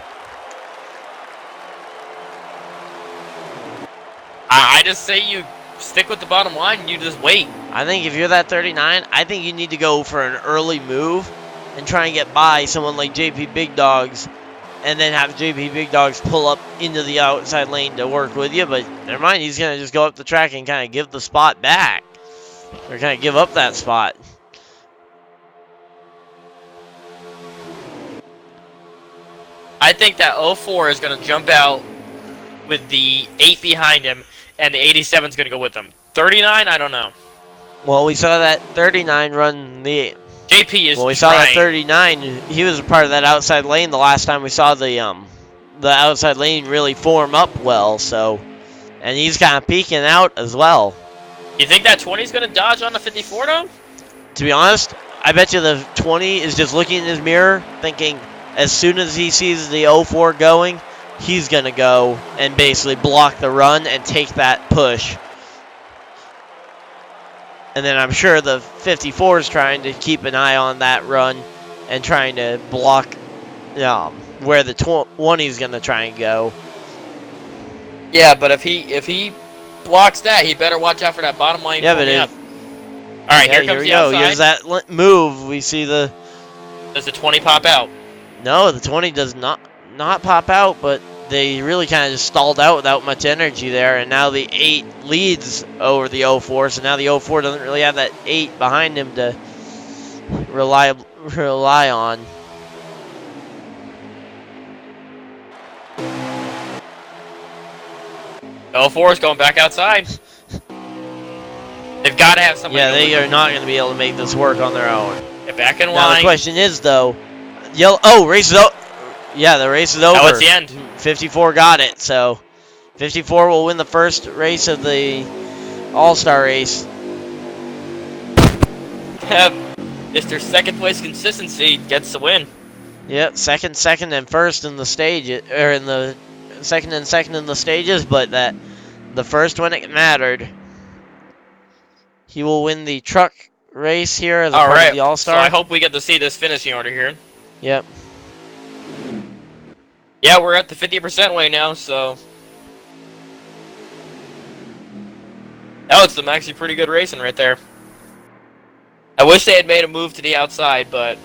I just say you stick with the bottom line and you just wait. I think if you're that 39, I think you need to go for an early move and try and get by someone like JP Big Dogs, and then have JP Big Dogs pull up into the outside lane to work with you. But never mind, he's going to just go up the track and kind of give the spot back. Or kind of give up that spot. I think that 04 is going to jump out with the 8 behind him, and the 87 is going to go with him. 39, I don't know. Well, we saw that 39 run the... JP is Well, we saw that 39. He was a part of that outside lane the last time we saw the outside lane really form up well. So, and he's kind of peeking out as well. You think that 20 is going to dodge on the 54 though? To be honest, I bet you the 20 is just looking in his mirror, thinking as soon as he sees the 04 going, he's going to go and basically block the run and take that push. And then I'm sure the 54 is trying to keep an eye on that run and trying to block where the 20 is going to try and go. Yeah, but if he blocks that, he better watch out for that bottom line. Yeah, but all right, here comes we the go. outside. Here's that move. We see the... Does the 20 pop out? No, the 20 does not pop out, but they really kind of just stalled out without much energy there, and now the 8 leads over the 04, so now the 04 doesn't really have that 8 behind him to rely on. The 04 is going back outside. They've got to have somebody. Yeah, they are not going to be able to make this work on their own. Get back in line. Now the question is, though, race is over. Yeah, the race is over. Oh, it's the end. 54 got it, so 54 will win the first race of the All-Star race. Mr. Second place consistency gets the win. Yep, second, and first in the stage, or in the second in the stages, but that the first one it mattered. He will win the truck race here as a part of the All-Star. So I hope we get to see this finishing order here. Yep. Yeah, we're at the 50% way now, so that was some actually pretty good racing right there. I wish they had made a move to the outside, but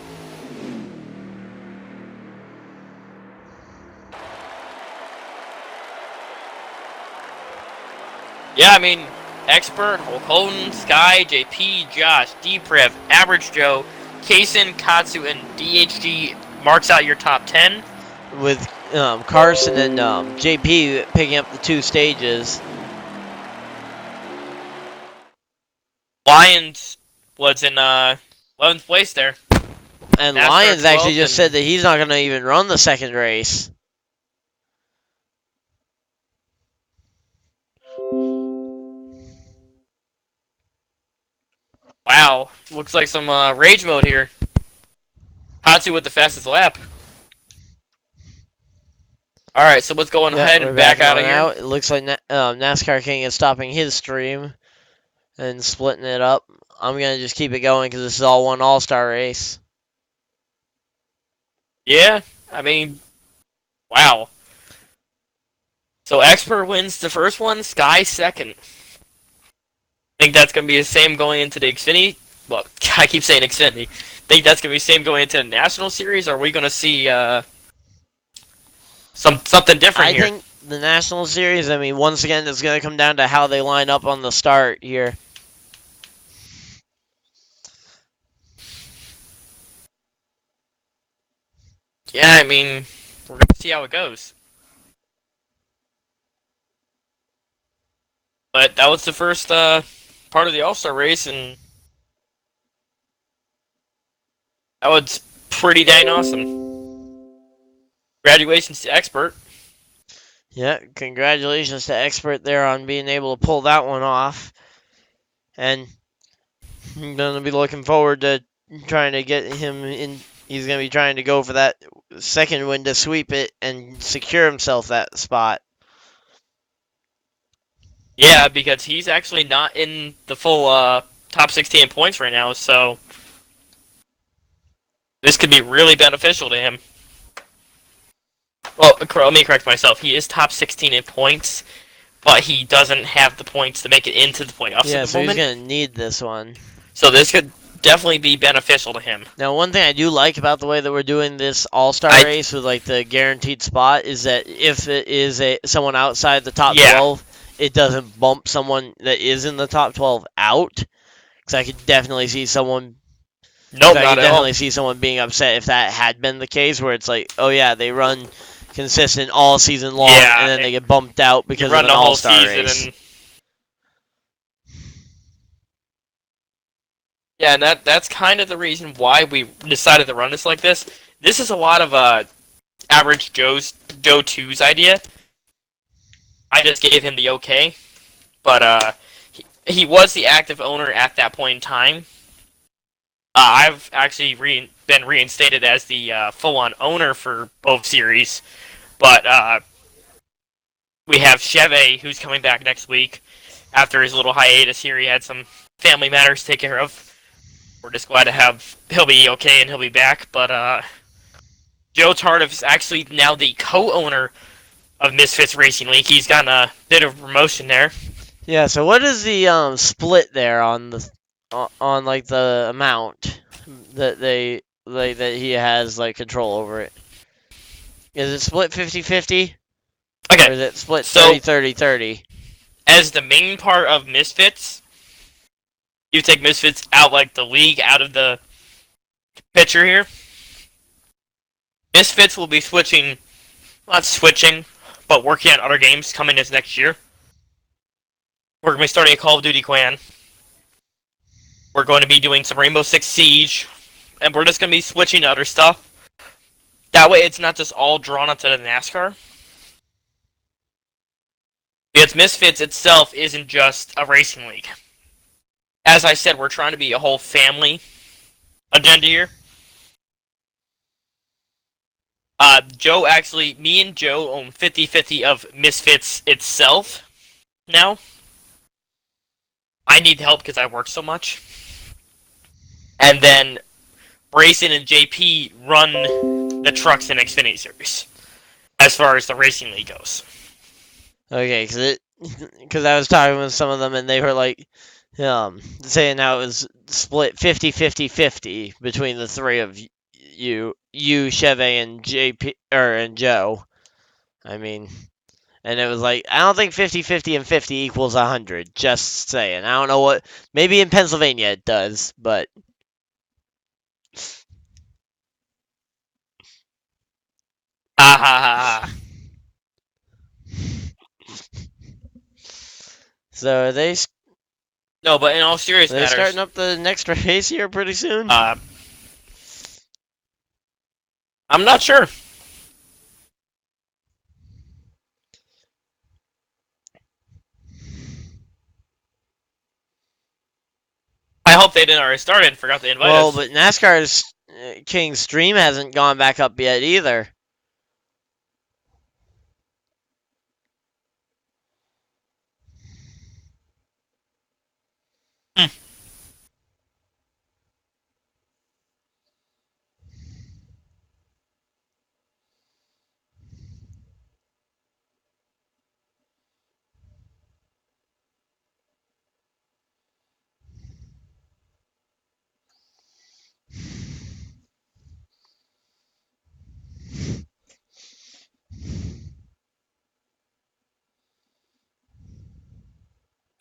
yeah, I mean, Expert, Hulk Hogan, Sky, JP, Josh, D-Prev, Average Joe, Kaysen, Katsu, and DHG marks out your top 10. With Carson and JP picking up the 2 stages. Lions was in 11th place there. And NASCAR Lyons actually 12th just said that he's not going to even run the second race. Wow, looks like some rage mode here. Katsu with the fastest lap. All right, so let's go ahead and back out of here. It looks like NASCAR King is stopping his stream and splitting it up. I'm going to just keep it going because this is all one all-star race. Yeah, I mean, wow. So Expert wins the first one, Sky second. I think that's going to be the same going into the Xfinity. Well, I keep saying Xfinity. Think that's going to be the same going into the National Series, or are we going to see something different here? I think the National Series, I mean, once again, it's going to come down to how they line up on the start here. Yeah, I mean, we're going to see how it goes. But that was the first part of the All-Star race, and that was pretty dang awesome. Congratulations to Expert. Yeah, congratulations to Expert there on being able to pull that one off. And I'm going to be looking forward to trying to get him in. He's going to be trying to go for that second win to sweep it and secure himself that spot. Yeah, because he's actually not in the full top 16 points right now, so this could be really beneficial to him. Well, let me correct myself. He is top 16 in points, but he doesn't have the points to make it into the playoffs Yeah, at the so moment. he's going to need this one. So this could definitely be beneficial to him. Now, one thing I do like about the way that we're doing this All-Star race with like the guaranteed spot is that if it is someone outside the top 12, it doesn't bump someone that is in the top 12 out. Because I could definitely see someone. Nope, I not could at all. definitely see someone being upset if that had been the case, where it's like, oh yeah, they run consistent all season long, and then they get bumped out because of an All-Star race. Yeah, and that's kind of the reason why we decided to run this like this. This is a lot of average Joe 2's idea. I just gave him the okay, but he was the active owner at that point in time. I've actually been reinstated as the full-on owner for both series, but we have Chevy, who's coming back next week after his little hiatus here. He had some family matters to take care of. We're just glad to have he'll be okay and he'll be back. But Joe Tardif is actually now the co-owner of Misfitz Racing League. He's gotten a bit of promotion there. Yeah. So what is the split there on the like the amount that that he has like control over it? Is it split 50-50? Okay. Or is it split 30-30-30? As the main part of Misfits, you take Misfits out, like the league, out of the picture here. Misfits will be switching, not switching, but working on other games coming this next year. We're going to be starting a Call of Duty clan. We're going to be doing some Rainbow Six Siege, and we're just going to be switching to other stuff. That way it's not just all drawn onto the NASCAR. Because Misfits itself isn't just a racing league. As I said, we're trying to be a whole family agenda here. Me and Joe own 50-50 of Misfits itself now. I need help because I work so much. And then Brayson and JP run the trucks in Xfinity Series, as far as the racing league goes. Okay, because I was talking with some of them and they were like, saying how it was split 50-50-50 between the three of you, Chevy, and JP and Joe. I mean, And it was like, I don't think 50-50 and 50 equals 100. Just saying. I don't know what. Maybe in Pennsylvania it does, but. Ha ha ha ha. So No, but in all serious they starting matters, up the next race here pretty soon? I'm not sure. I hope they didn't already start and forgot to invite Well, us. but NASCAR's King's Stream hasn't gone back up yet either. Hmm.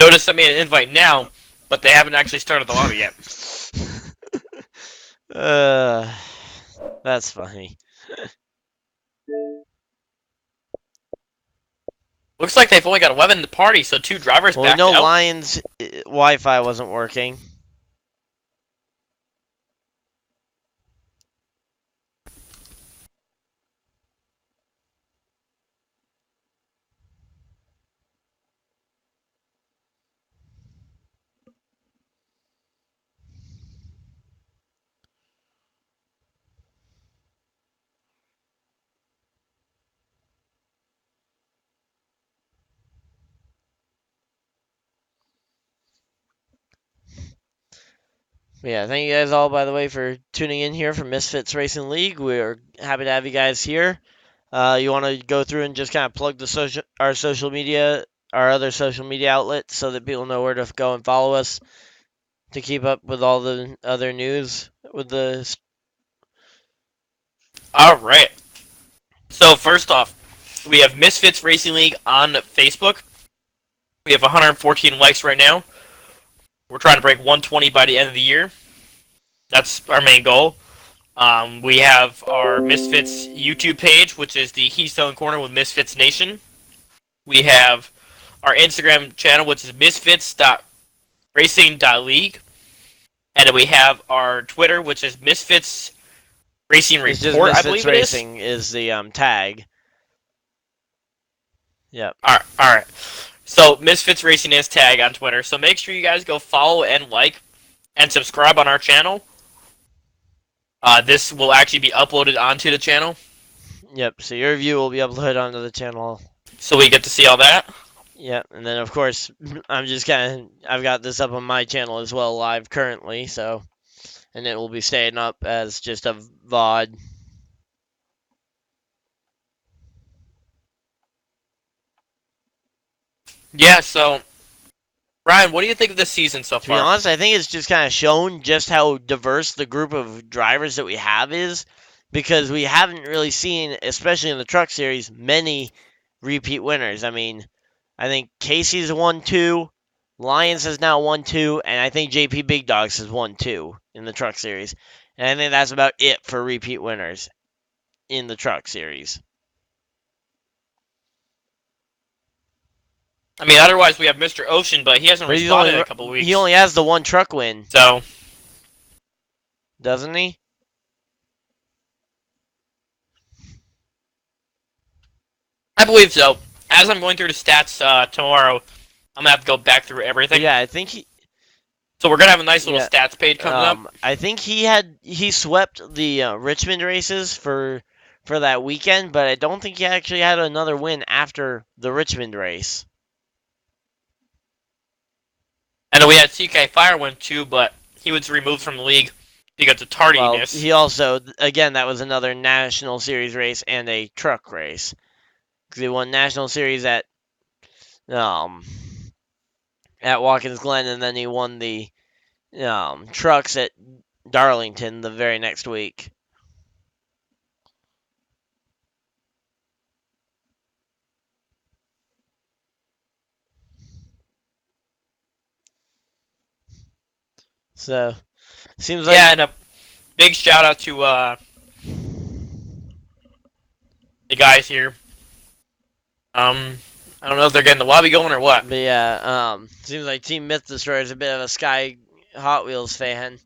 Notice sent me an invite now, but they haven't actually started the lobby yet. That's funny. Looks like they've only got 11 in the party, so 2 drivers Well, we backed know out. Lions' Wi-Fi wasn't working. Yeah, thank you guys all, by the way, for tuning in here for Misfitz Racing League. We're happy to have you guys here. You want to go through and just kind of plug our social media, our other social media outlets, so that people know where to go and follow us to keep up with all the other news with the. All right. So first off, we have Misfits Racing League on Facebook. We have 114 likes right now. We're trying to break 120 by the end of the year. That's our main goal. We have our Misfits YouTube page, which is the Keystone Corner with Misfits Nation. We have our Instagram channel, which is misfits.racing.league. And then we have our Twitter, which is Misfits Racing It's just Report, I Misfits believe it is. Racing is the tag. Yep. All right. So Misfits Racing is tag on Twitter. So make sure you guys go follow and like and subscribe on our channel. This will actually be uploaded onto the channel, Yep. So your review will be uploaded onto the channel. so we get to see all that. Yep. And then of course I've got this up on my channel as well live currently. So and it will be staying up as just a VOD. Yeah. So Ryan, what do you think of this season so To be far? honest, I think it's just kind of shown just how diverse the group of drivers that we have is, because we haven't really seen, especially in the truck series, many repeat winners. I mean, I think Casey's won 2, Lyons has now won 2, and I think JP Big Dogs has won 2 in the truck series. And I think that's about it for repeat winners in the truck series. I mean, otherwise we have Mr. Ocean, but he hasn't But responded in a couple weeks. he only has the one truck win, So doesn't he? I believe so. As I'm going through the stats tomorrow, I'm gonna have to go back through But everything. yeah, I think he. So we're gonna have a nice little Yeah, stats page coming up. I think he swept the Richmond races for that weekend, but I don't think he actually had another win after the Richmond race. And then we had CK Firewind too, but he was removed from the league because of tardiness. Well, he also again that was another National Series race and a truck race because he won National Series um at Watkins Glen, and then he won the trucks at Darlington the very next week. So seems like Yeah, and a big shout out to the guys here. I don't know if they're getting the lobby going or what. But yeah, seems like Team Myth Destroyer is a bit of a Sky Hot Wheels fan.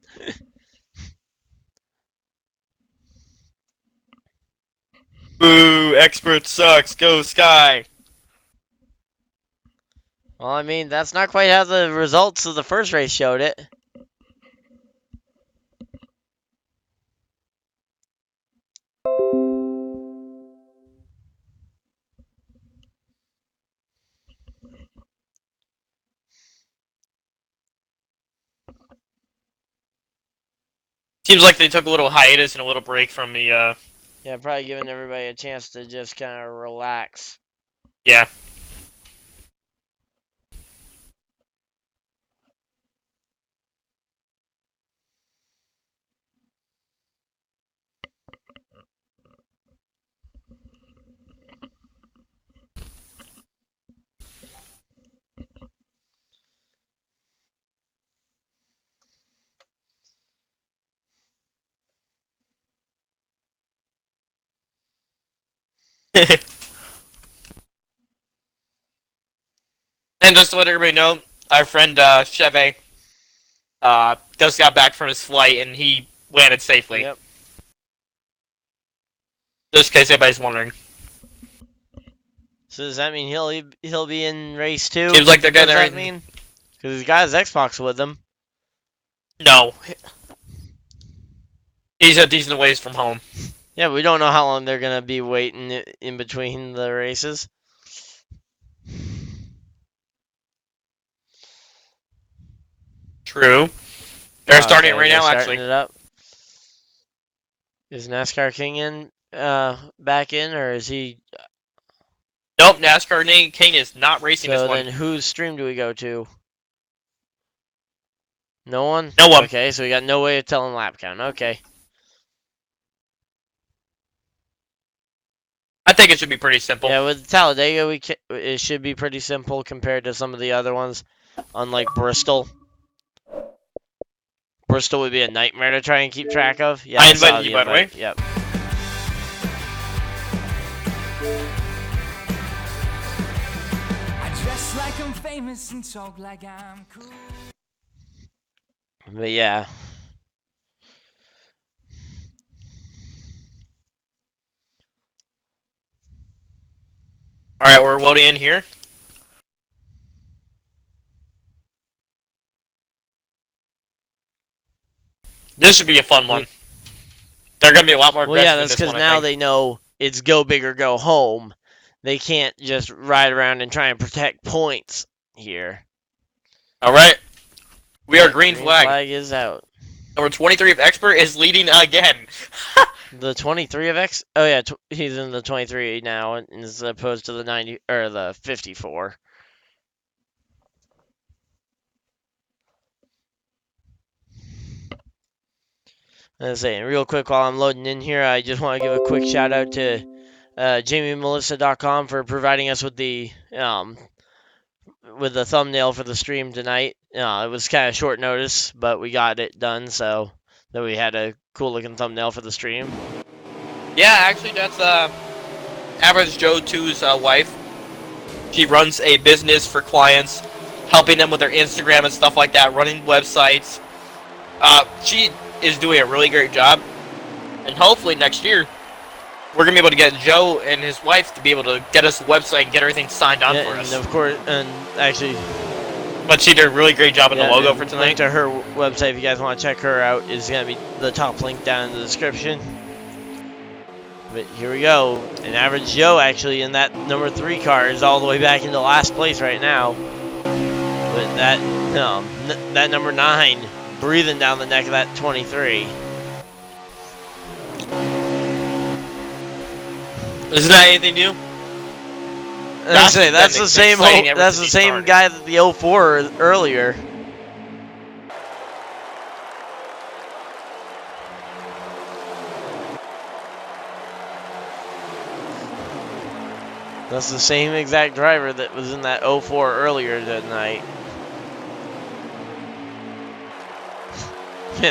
Boo! Expert sucks. Go Sky. Well, I mean, that's not quite how the results of the first race showed it. Seems like they took a little hiatus and a little break from the. Yeah, probably giving everybody a chance to just kind of relax. Yeah. And just to let everybody know, our friend Cheve just got back from his flight and he landed safely. Yep. Just in case anybody's wondering. So does that mean he'll be in race 2? Seems like they're What getting does that everything. mean? Because he's got his Xbox with him. No. He's a decent ways from home. Yeah, we don't know how long they're gonna be waiting in between the races. True. They're starting it Okay, right they're now, starting actually. it up. Is NASCAR King back in, or is he? Nope, NASCAR King is not racing So this one. then, whose stream do we go to? No one. No one. Okay, so we got no way of telling lap count. Okay. I think it should be pretty simple. Yeah, with Talladega, it should be pretty simple compared to some of the other ones, unlike Bristol. Bristol would be a nightmare to try and keep track of. Yeah, I saw invited you, by the way. invite. Yep. I dress like I'm famous and talk like I'm cool. But yeah. All right, we're loading in here. This should be a fun one. They're gonna be a lot more Well, aggressive. yeah, that's in this because one, now they know it's go big or go home. They can't just ride around and try and protect points here. All right, we are green Green flag. flag is out. Number 23 of Expert is leading again. The 23 of X. Oh yeah, he's in the 23 now, as opposed to the 90 or the 54. Let's say, real quick while I'm loading in here, I just want to give a quick shout out to JamieMelissa.com for providing us with the thumbnail for the stream tonight. It was kind of short notice, but we got it done, so that we had a cool looking thumbnail for the stream. Yeah, actually, that's Average Joe 2's wife. She runs a business for clients, helping them with their Instagram and stuff like that, running websites. She is doing a really great job, and hopefully next year we're gonna be able to get Joe and his wife to be able to get us a website and get everything signed on for us. And of course, and actually, But she did a really great job in the logo for tonight. Link to her website if you guys want to check her out is gonna be the top link down in the description. But here we go. And Average Joe actually in that number 3 car is all the way back into last place right now. But that number 9 breathing down the neck of that 23. Isn't that anything new? That's the same. That's the same guy that the 04 earlier. That's the same exact driver that was in that 04 earlier tonight.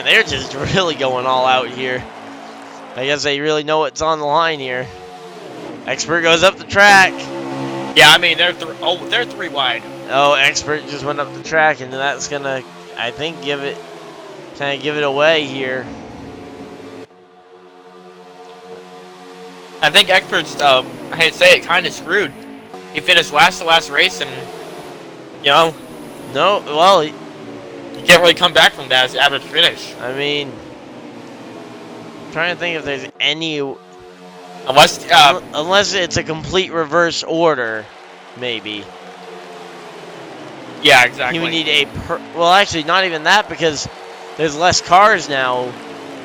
They're just really going all out here. I guess they really know what's on the line here. Expert goes up the track. Yeah, I mean, they're 3 wide. Oh, Expert just went up the track, and that's gonna, I think, give it away here. I think Expert's, I hate to say it, kind of screwed. He finished last the last race, and, you know, No, well, you can't really come back from that as average finish. I mean, I'm trying to think if there's any, Unless, unless it's a complete reverse order, maybe. yeah, exactly. He would need well, actually, not even that, because there's less cars now,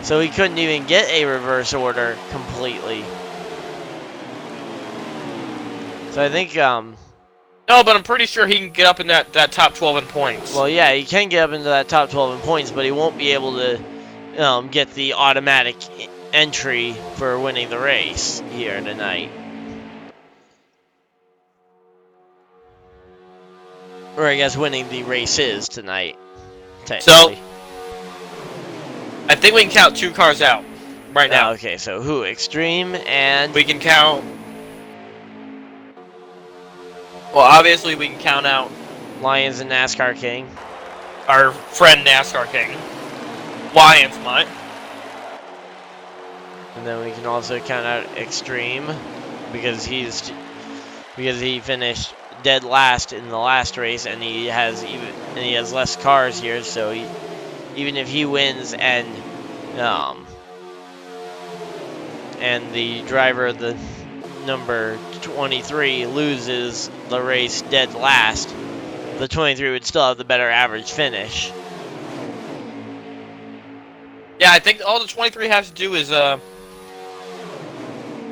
so he couldn't even get a reverse order completely. So I think, No, but I'm pretty sure he can get up in that top 12 in points. well, yeah, he can get up into that top 12 in points, but he won't be able to get the automatic entry for winning the race here tonight. Or I guess winning the races tonight, technically. So, I think we can count 2 cars out right now. Okay, so who? Extreme and... We can count... Well, obviously we can count out Lions and NASCAR King. our friend NASCAR King. Lions mutt. And then we can also count out Extreme because he finished dead last in the last race, and he has less cars here, so even if he wins and the driver of the number 23 loses the race dead last, the 23 would still have the better average finish. Yeah, I think all the 23 has to do is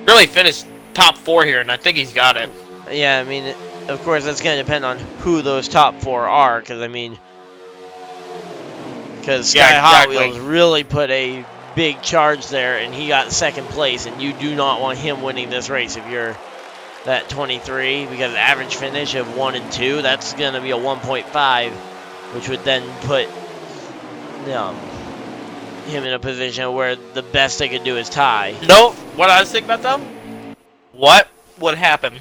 really finish top 4 here, and I think he's got it. Yeah, I mean, of course, that's going to depend on who those top 4 are, because Sky Hot Wheels really put a big charge there, and he got second place, and you do not want him winning this race if you're that 23, because the average finish of 1 and 2, that's going to be a 1.5, which would then put him in a position where the best they could do is tie. No, what I was thinking about though, what would happen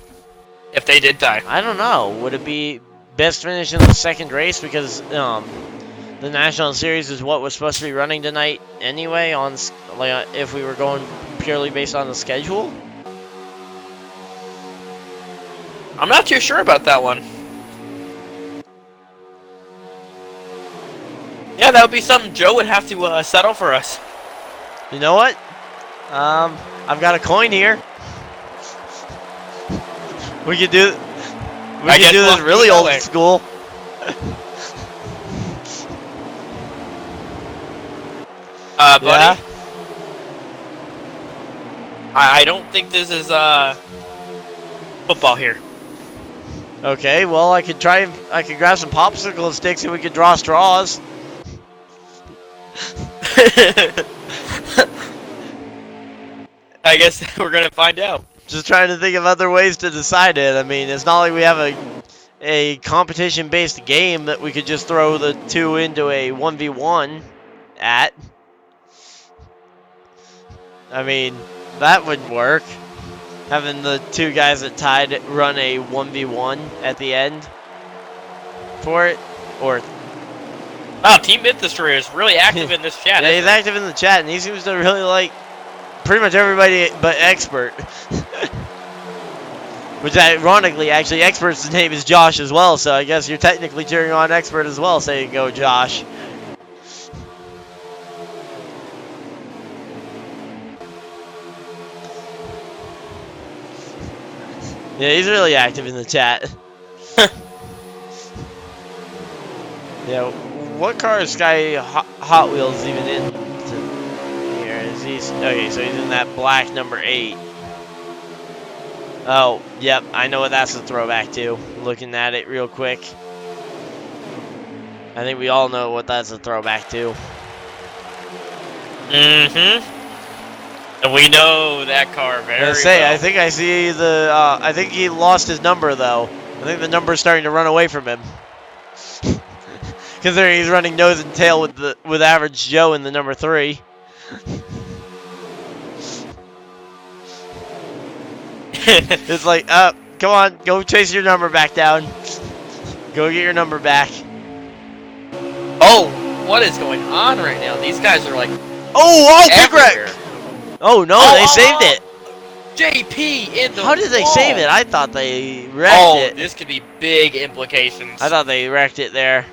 if they did tie? I don't know. Would it be best finish in the second race, because the National Series is what was supposed to be running tonight anyway, if we were going purely based on the schedule? I'm not too sure about that one. Yeah, that would be something Joe would have to settle for us. You know what? I've got a coin here. We could do this really old school. Buddy? Yeah? I don't think this is football here. Okay, well, I could grab some popsicle sticks and we could draw straws. I guess we're gonna find out. Just trying to think of other ways to decide it. I mean, it's not like we have a competition-based game that we could just throw the 2 into a 1v1 at. I mean, that would work. Having the 2 guys that tied run a 1v1 at the end for it. Or Wow, Team Myth Destroyer is really active in this chat. yeah, he's active in the chat, and he seems to really like pretty much everybody but Expert. Which, ironically, actually, Expert's name is Josh as well, so I guess you're technically cheering on Expert as well, saying go Josh. Yeah, he's really active in the chat. Yeah, what car is Sky Hot Wheels even in here? Okay, so he's in that black number 8. Oh, yep, I know what that's a throwback to. Looking at it real quick. I think we all know what that's a throwback to. Mm-hmm. And we know that car very well. I think I see I think he lost his number, though. I think the number's starting to run away from him. Considering he's running nose and tail with Average Joe in the number 3. It's like, come on, go chase your number back down. Go get your number back. Oh, what is going on right now? These guys are like Big everywhere. wreck! Oh no, they saved it. JP in the How did they wall. save it? I thought they wrecked it. This could be big implications. I thought they wrecked it there.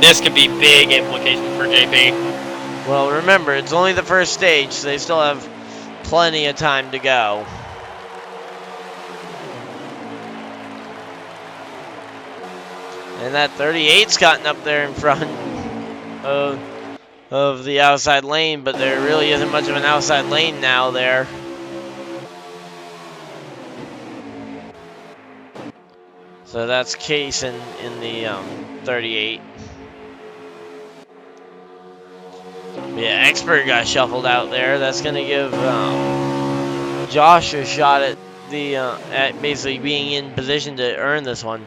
This could be big implications for JP. Well, remember, it's only the first stage, so they still have plenty of time to go. And that 38's gotten up there in front of the outside lane, but there really isn't much of an outside lane now there. So that's Case in the 38. Yeah, Expert got shuffled out there. That's going to give Josh a shot at at basically being in position to earn this one.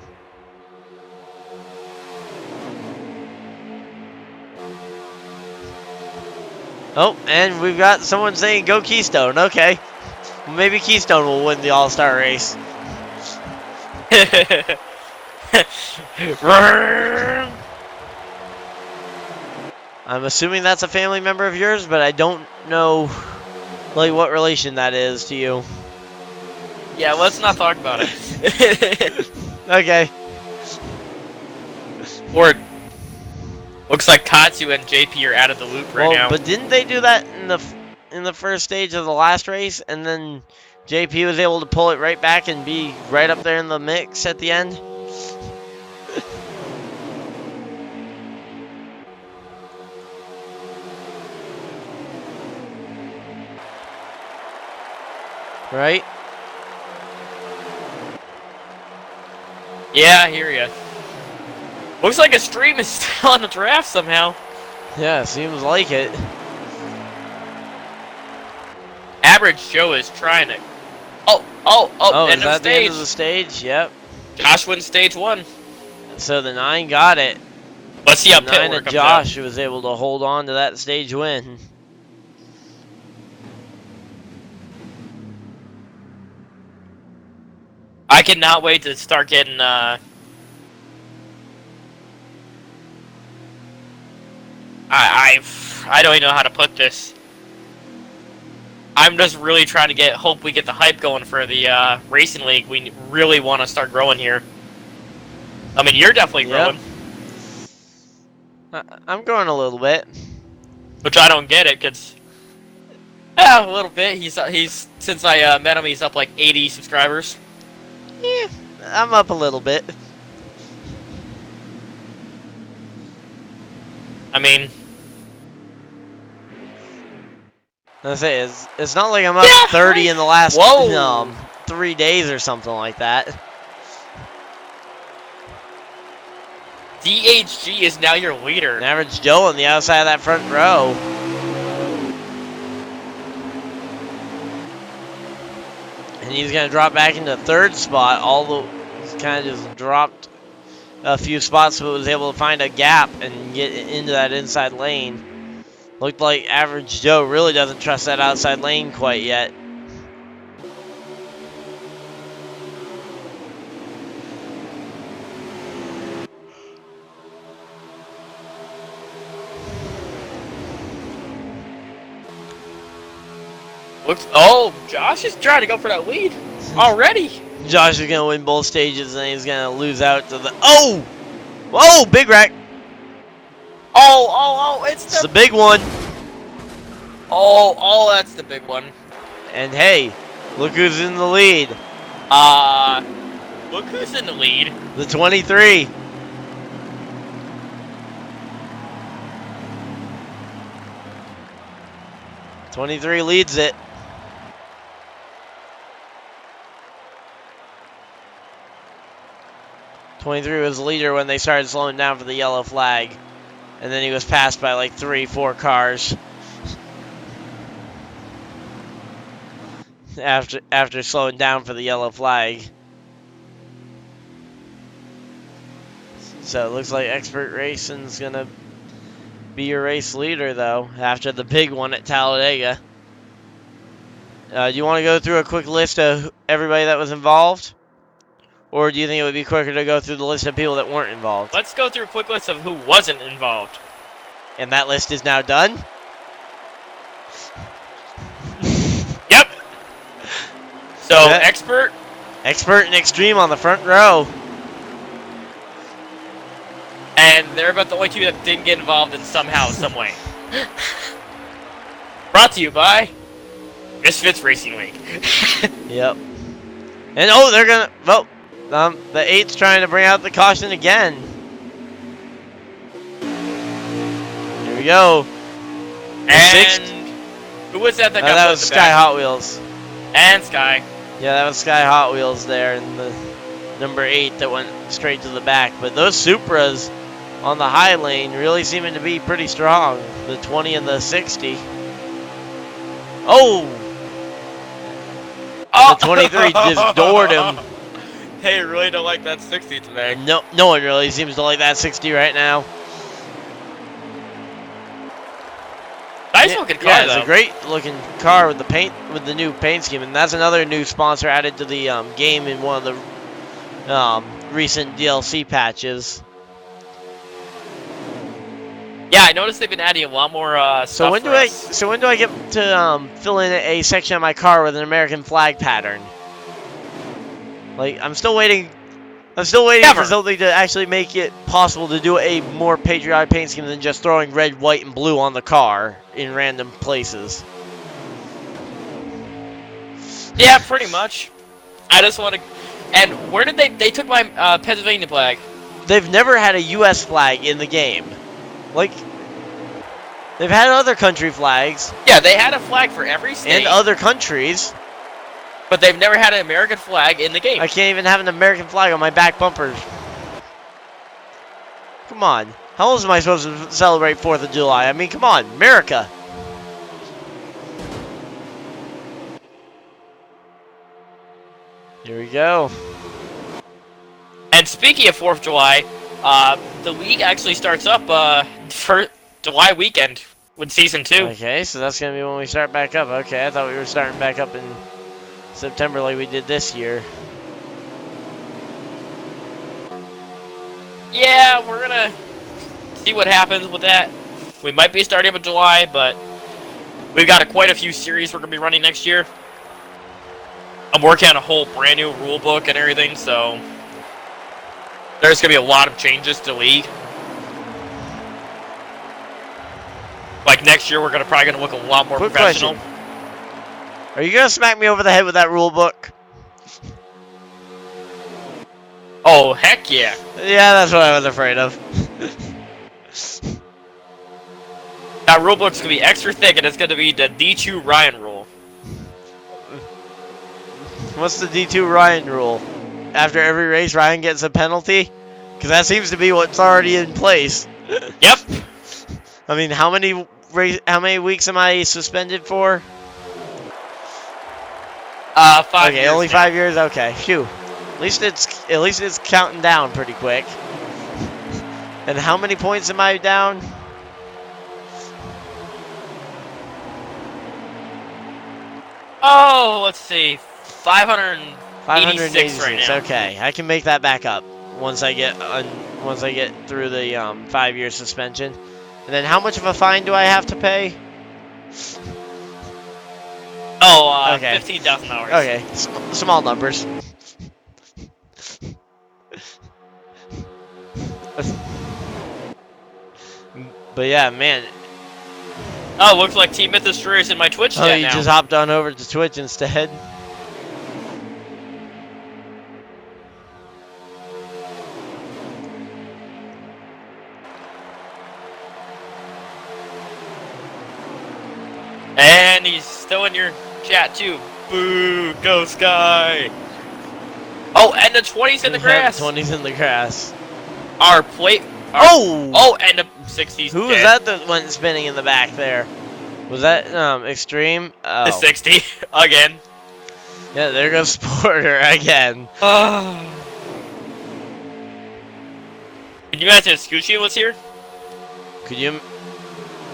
Oh, and we've got someone saying go Keystone. Okay. Well, maybe Keystone will win the All-Star race. I'm assuming that's a family member of yours, but I don't know like what relation that is to you. Yeah, let's not talk about it. Okay. Or looks like Katsu and JP are out of the loop right now. But didn't they do that in the first stage of the last race, and then JP was able to pull it right back and be right up there in the mix at the end? Right? Yeah, I hear ya. Looks like a stream is still on the draft somehow. Yeah, seems like it. Average Joe is trying to. Oh, end is of that the stage. end of the stage? Yep. Josh wins stage 1. So the 9 got it. Let's see how The pit 9 work of comes Josh was able to hold on to that stage win. I cannot wait to start getting I don't even know how to put this. I'm just really trying to hope we get the hype going for the racing league. We really want to start growing here. I mean, you're definitely growing. I'm growing a little bit. Which I don't get it, cause a little bit. He's since I met him, he's up like 80 subscribers. Yeah, I'm up a little bit. I mean, I say it's not like I'm up 30 in the last 3 days or something like that. DHG is now your leader. An Average Joe on the outside of that front row. And he's going to drop back into 3rd spot. He's kind of just dropped a few spots, but was able to find a gap and get into that inside lane. Looked like Average Joe really doesn't trust that outside lane quite yet. Josh is trying to go for that lead already. Josh is going to win both stages, and he's going to lose out to the... Oh! Whoa, big wreck. It's the big one. That's the big one. And hey, look who's in the lead. Look who's in the lead. The 23. '23 leads it. '23 was the leader when they started slowing down for the yellow flag. And then he was passed by like 3-4 cars. After slowing down for the yellow flag. So it looks like Expert Racing's gonna be your race leader, though, after the big one at Talladega. Do you want to go through a quick list of everybody that was involved? Or do you think it would be quicker to go through the list of people that weren't involved? Let's go through a quick list of who wasn't involved. And that list is now done? Yep. So, Yeah. Expert. Expert and Extreme on the front row. And they're about the only two that didn't get involved in somehow, some way. Brought to you by Misfitz Racing League. Yep. And oh, they're gonna. Well, the 8's trying to bring out the caution again. Here we go. And who was that that got that put was in the Sky back? Hot Wheels. And Sky. Yeah, that was Sky Hot Wheels there, and the number 8 that went straight to the back. But those Supras on the high lane really seeming to be pretty strong. The 20 and the 60. Oh! Oh! The 23 just doored him. Hey, really don't like that 60 today. No one really seems to like that 60 right now. Nice looking car, Yeah, though. it's a great looking car with the paint, with the new paint scheme, and that's another new sponsor added to the game in one of the recent DLC patches. Yeah, I noticed they've been adding a lot more stuff. So when do I get to fill in a section of my car with an American flag pattern? Like I'm still waiting Never. for something to actually make it possible to do a more patriotic paint scheme than just throwing red, white, and blue on the car in random places. Yeah, pretty much. I just want to. And where did they took my Pennsylvania flag? They've never had a U.S. flag in the game. Like, they've had other country flags Yeah, they had a flag for every state, and other countries. but they've never had an American flag in the game. I can't even have an American flag on my back bumper. Come on. How else am I supposed to celebrate 4th of July? I mean, come on, America. Here we go. And speaking of 4th of July, the league actually starts up for July weekend with Season 2. Okay, so that's going to be when we start back up. Okay, I thought we were starting back up in September like we did this year. Yeah, we're gonna see what happens with that. We might be starting up in July, but we've got quite a few series we're gonna be running next year. I'm working on a whole brand new rule book and everything, so there's gonna be a lot of changes to the league. Like next year, we're probably gonna look a lot more Quick professional. question. Are you going to smack me over the head with that rule book? Oh heck yeah! Yeah, that's what I was afraid of. That rule book's gonna be extra thick, and it's gonna be the D2 Ryan rule. What's the D2 Ryan rule? After every race, Ryan gets a penalty? Because that seems to be what's already in place. Yep. I mean, how many weeks am I suspended for? 5 Okay, years only now. 5 years. Okay, phew. At least it's counting down pretty quick. And how many points am I down? Oh, let's see, 586 586. right now. Okay, I can make that back up once I get through the 5-year suspension. And then how much of a fine do I have to pay? Oh, Okay. $15,000. Okay, small numbers. But yeah, man. Oh, looks like Team Myth Destroyer is in my Twitch Oh, chat you now. just hopped on over to Twitch instead. And he's still in your chat too. Boo, go Sky. Oh, and the 20's in the grass. 20's in the grass. Our plate. Oh! Oh, and the 60's Who was dead. that that went spinning in the back there? Was that Extreme? Oh. The 60 again. Yeah, there goes Porter again. You Can you imagine if Scucci was here? Could you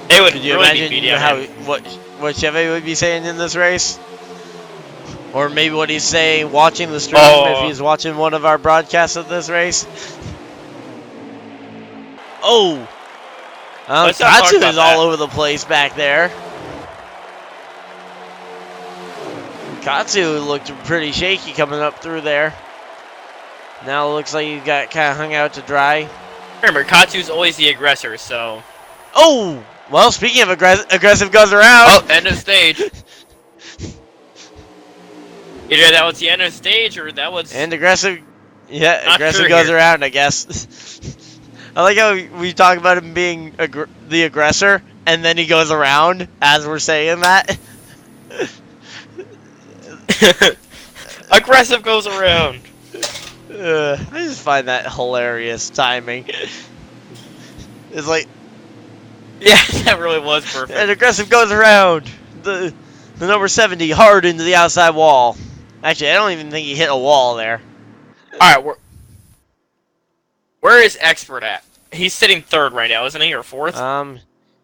They would could you really imagine be beating how him. what Chevy would be saying in this race? Or maybe what he's saying watching the stream if Oh. he's watching one of our broadcasts of this race. Oh! Let's not talk Katsu about is all that. over the place back there. Katsu looked pretty shaky coming up through there. Now it looks like he got kind of hung out to dry. Remember, Katsu's always the aggressor, so... Oh! Well, speaking of aggressive goes around. Oh, end of stage. Either that was the end of stage, or that was... And aggressive, yeah, Not aggressive sure goes here. around, I guess. I like how we talk about him being the aggressor, and then he goes around as we're saying that. Aggressive goes around. I just find that hilarious timing. It's like, Yeah, that really was perfect. and aggressive goes around. The number 70 hard into the outside wall. Actually, I don't even think he hit a wall there. Alright, where is Expert at? He's sitting third right now, isn't he, or fourth?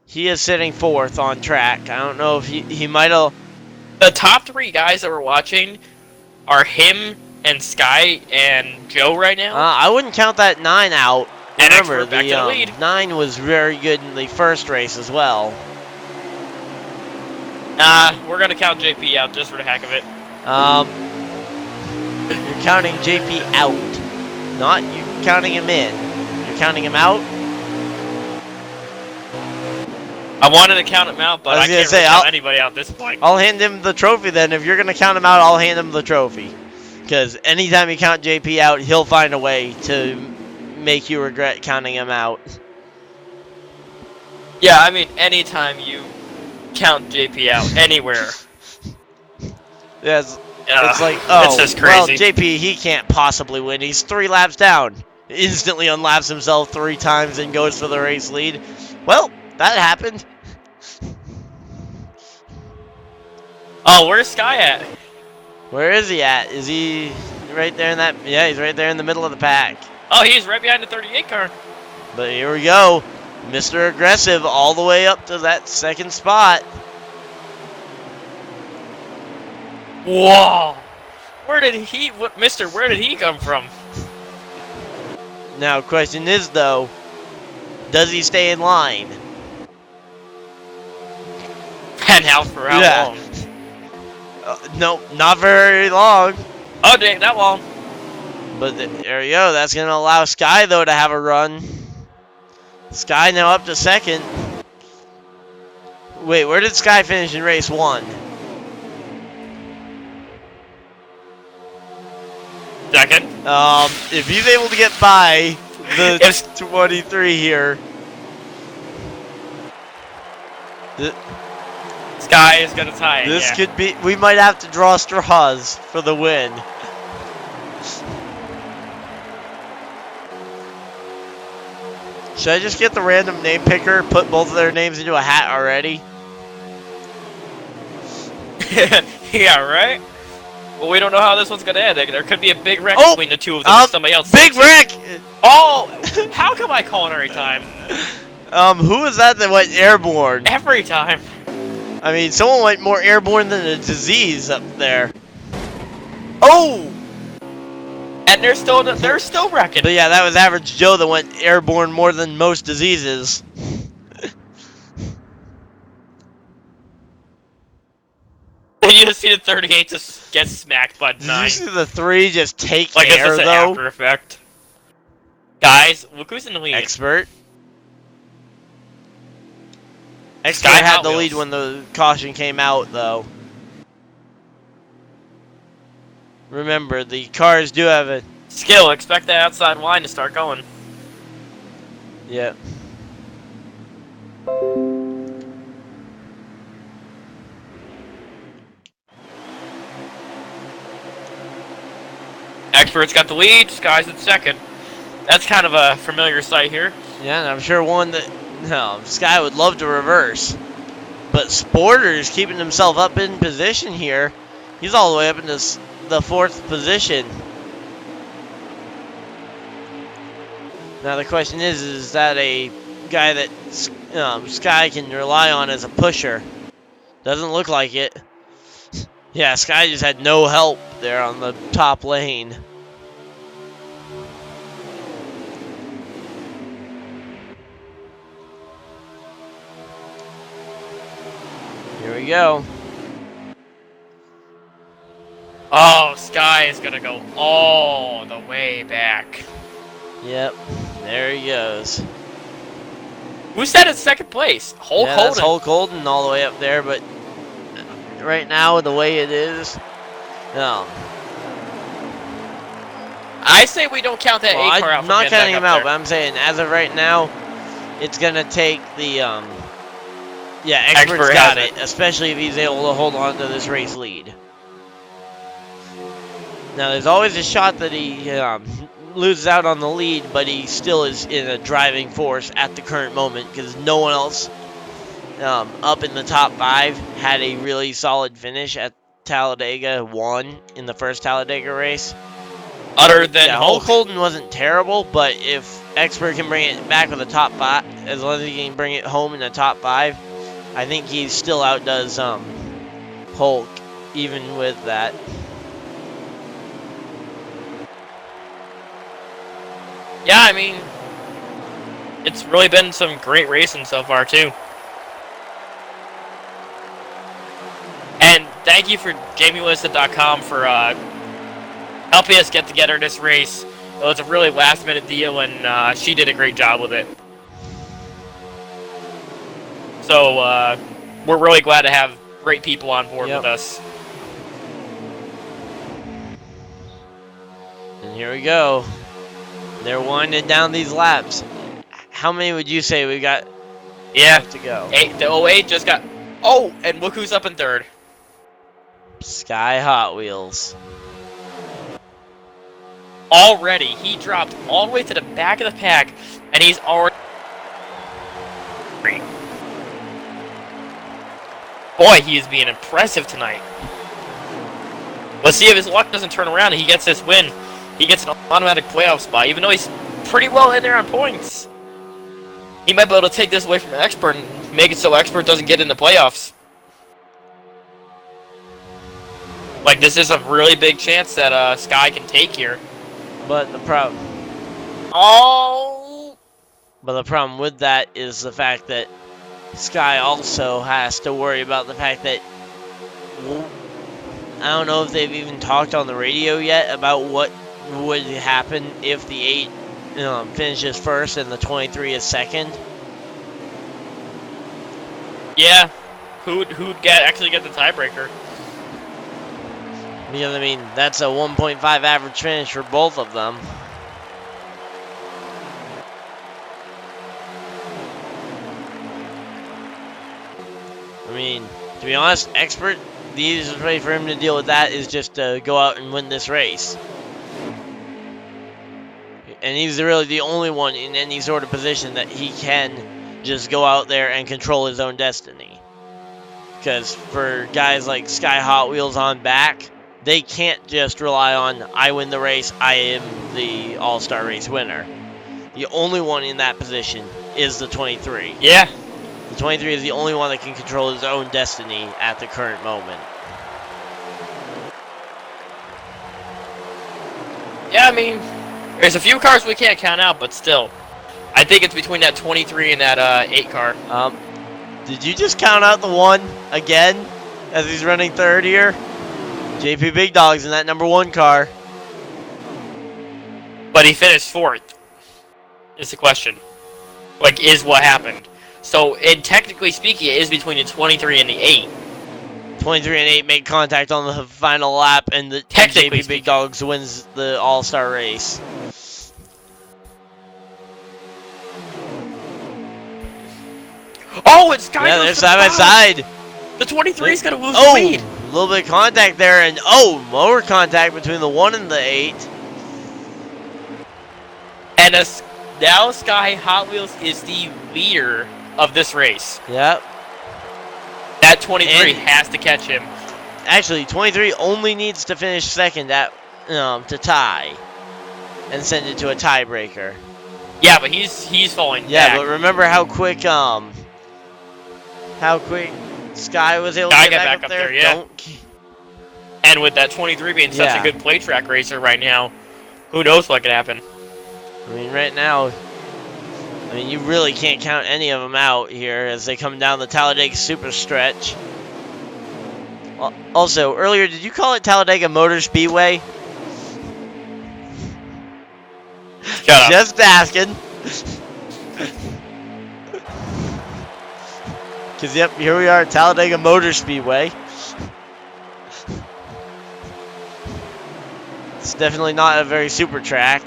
He is sitting fourth on track. I don't know if he might have. The top three guys that we're watching are him and Sky and Joe right now. I wouldn't count that 9 out. And Remember, Expert back to the lead. 9 was very good in the first race as well. We're gonna count JP out just for the heck of it. You're counting JP out, not you counting him in. You're counting him out. I wanted to count him out, but I was I gonna can't say, really count I'll- anybody out at this point. I'll hand him the trophy then. If you're gonna count him out, I'll hand him the trophy. Because anytime you count JP out, he'll find a way to make you regret counting him out. Yeah, I mean, anytime you count JP out, anywhere. Yes. It's like, oh, it's just well, crazy. JP, he can't possibly win. He's 3 laps down. Instantly unlaps himself 3 times and goes for the race lead. Well, that happened. Oh, where's Sky at? Where is he at? Is he right there in that? Yeah, he's right there in the middle of the pack. Oh, he's right behind the 38 car. But here we go. Mr. Aggressive all the way up to that second spot. Whoa! Where did he come from? Now, question is, though, does he stay in line? And how for how Yeah. long? No, not very long. Oh, dang, that long. But there you go. That's going to allow Sky, though, to have a run. Sky now up to second. Wait, where did Sky finish in race 1? Second. If he's able to get by the If- 23 here. Sky is gonna tie it. This yeah. could be. We might have to draw straws for the win. Should I just get the random name picker, put both of their names into a hat already? Yeah, right? Well, we don't know how this one's gonna end. There could be a big wreck Oh! between the two of them if somebody else Big takes it. wreck! Oh! How come I call it every time? Who was that went airborne? Every time. I mean, someone went more airborne than a disease up there. Oh! And they're still wrecking. But yeah, that was Average Joe that went airborne more than most diseases. You just see the 38 just get smacked by Did 9. you see the 3 just take Like air, it's just an though? after effect. Guys, look who's in the lead. Expert. Expert Sky had Hot the lead Wheels. when the caution came out, though. Remember, the cars do have a... Skill, expect that outside line to start going. Yeah. Expert's got the lead, Sky's in second. That's kind of a familiar sight here. Yeah, and I'm sure one that... No, Sky would love to reverse. But Sporter's keeping himself up in position here. He's all the way up in the 4th position. Now the question is that a guy that Sky can rely on as a pusher? Doesn't look like it. Yeah, Sky just had no help there on the top lane. Here we go. Oh, Sky is gonna go all the way back. Yep, there he goes. Who's that in second place? Hulk Yeah, Hogan. that's Hulk Holden all the way up there, but right now, the way it is, no. I say we don't count that Well, A car out. I'm for not getting counting back him up out, there. but I'm saying as of right now, it's gonna take the yeah, Expert's Expert got has it, especially if he's able to hold on to this race lead. Now, there's always a shot that he loses out on the lead, but he still is in a driving force at the current moment because no one else up in the top 5 had a really solid finish at Talladega 1 in the first Talladega race. Other than Yeah, Hulk. Hulk Holden wasn't terrible, but if Expert can bring it back with the top 5, as long as he can bring it home in the top 5, I think he still outdoes Hulk, even with that. Yeah, I mean, it's really been some great racing so far, too. And thank you for JamieWilson.com for helping us get together this race. It was a really last-minute deal, and she did a great job with it. So, we're really glad to have great people on board with us. And here we go. They're winding down these laps. How many would you say we got left to go? The 08 just got... Oh, and look who's up in third. Sky Hot Wheels. Already, he dropped all the way to the back of the pack, and he's already... Boy, he is being impressive tonight. Let's see if his luck doesn't turn around and he gets this win. He gets an automatic playoff spot, even though he's pretty well in there on points. He might be able to take this away from Expert and make it so Expert doesn't get in the playoffs. Like, this is a really big chance that Sky can take here. But the problem... Oh! But the problem with that is the fact that Sky also has to worry about the fact that... I don't know if they've even talked on the radio yet about what would happen if the 8 finishes first and the 23 is second. Yeah. Who'd actually get the tiebreaker? Because, I mean, that's a 1.5 average finish for both of them. I mean, to be honest, Expert, the easiest way for him to deal with that is just to go out and win this race. And he's really the only one in any sort of position that he can just go out there and control his own destiny. Because for guys like Sky Hot Wheels on back, they can't just rely on, I win the race, I am the All-Star Race winner. The only one in that position is the 23. Yeah. The 23 is the only one that can control his own destiny at the current moment. Yeah, I mean, there's a few cars we can't count out, but still. I think it's between that 23 and that 8 car. Did you just count out the 1 again as he's running third here? JP Big Dog's in that number 1 car. But he finished 4th. Is the question. Like, is what happened. So, technically speaking, it is between the 23 and the 8. 23 and 8 make contact on the final lap, and the Technically JP Big Dogs wins the All-Star race. Oh, it's kind Yeah, of they're side by side. The 23 is going to lose the Oh, lead. a little bit of contact there, and more contact between the 1 and the 8. And now Sky Hot Wheels is the leader of this race. Yep. That 23 And- has to catch him. Actually, 23 only needs to finish second at to tie and send it to a tiebreaker. Yeah, but he's falling Yeah, back. but remember how quick Sky was able to Sky get got back up there? yeah. And with that 23 being such Yeah. a good play track racer right now, who knows what could happen? I mean, right now, you really can't count any of them out here as they come down the Talladega super stretch. Also, earlier, did you call it Talladega Motor Speedway? Shut up. Just asking. Because, yep, here we are at Talladega Motor Speedway. It's definitely not a very super track.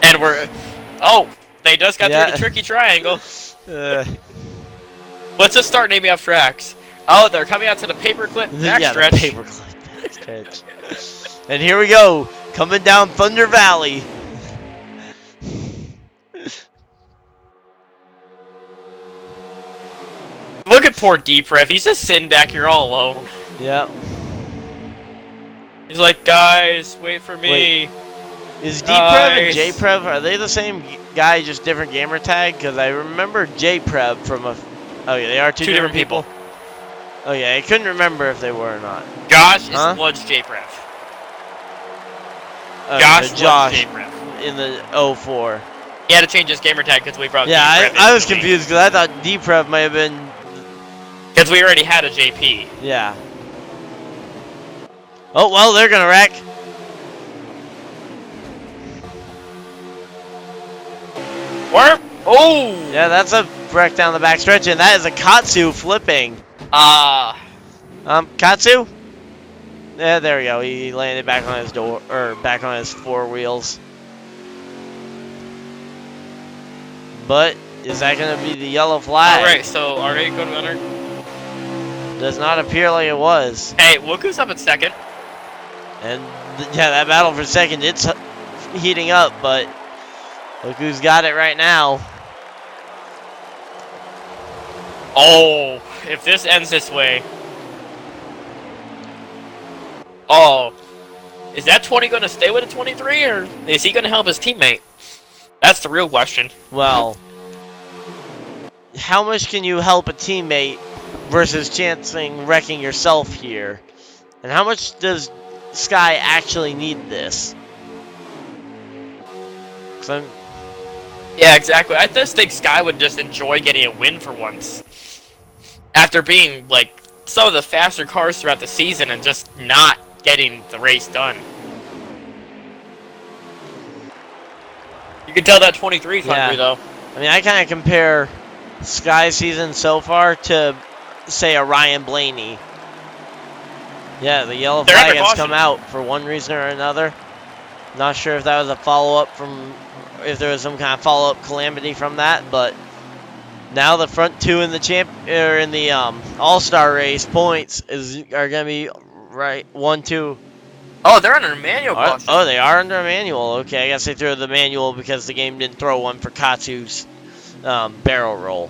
And we're... Oh, they just got through the tricky triangle. Let's just start naming off tracks. Oh, they're coming out to the paperclip backstretch. Yeah, the paperclip backstretch. And here we go, coming down Thunder Valley. Look at poor Deep-Rev. He's just sitting back here all alone. Yep. He's like, guys, wait for me. Wait. Is D-Prev and J-Prev, are they the same guy, just different gamer tag? Because I remember J-Prev from a... Oh, yeah, they are two different people. Oh, yeah, I couldn't remember if they were or not. Josh is Lunch J-Prev. Josh J-Prev. in the 04. He had to change his gamer tag because we brought Yeah, D-Prev I was confused because I thought D-Prev might have been... Because we already had a JP. Yeah. Oh, well, they're going to wreck. Where? Oh! Yeah, that's a wreck down the back stretch, and that is a Katsu flipping. Katsu? Yeah, there we go. He landed back on his back on his four wheels. But is that going to be the yellow flag? Alright, so are they going to enter? Does not appear like it was. Hey, look who's up in second. And yeah, that battle for second, it's heating up, but look who's got it right now. Oh, if this ends this way. Oh. Is that 20 going to stay with a 23, or is he going to help his teammate? That's the real question. Well, how much can you help a teammate versus chancing wrecking yourself here? And how much does Sky actually need this? Yeah, exactly. I just think Sky would just enjoy getting a win for once. After being, like, some of the faster cars throughout the season and just not getting the race done. You can tell that 23 is hungry, though. I mean, I kind of compare Sky's season so far to, say, a Ryan Blaney. Yeah, the yellow flag has come out for one reason or another. Not sure if that was a follow-up from, if there was some kind of follow-up calamity from that, but now the front two in the All-Star race points are gonna be right 1, 2. Oh, they're under a manual caution. Oh, they are under a manual. Okay, I guess they threw the manual because the game didn't throw one for Katsu's barrel roll.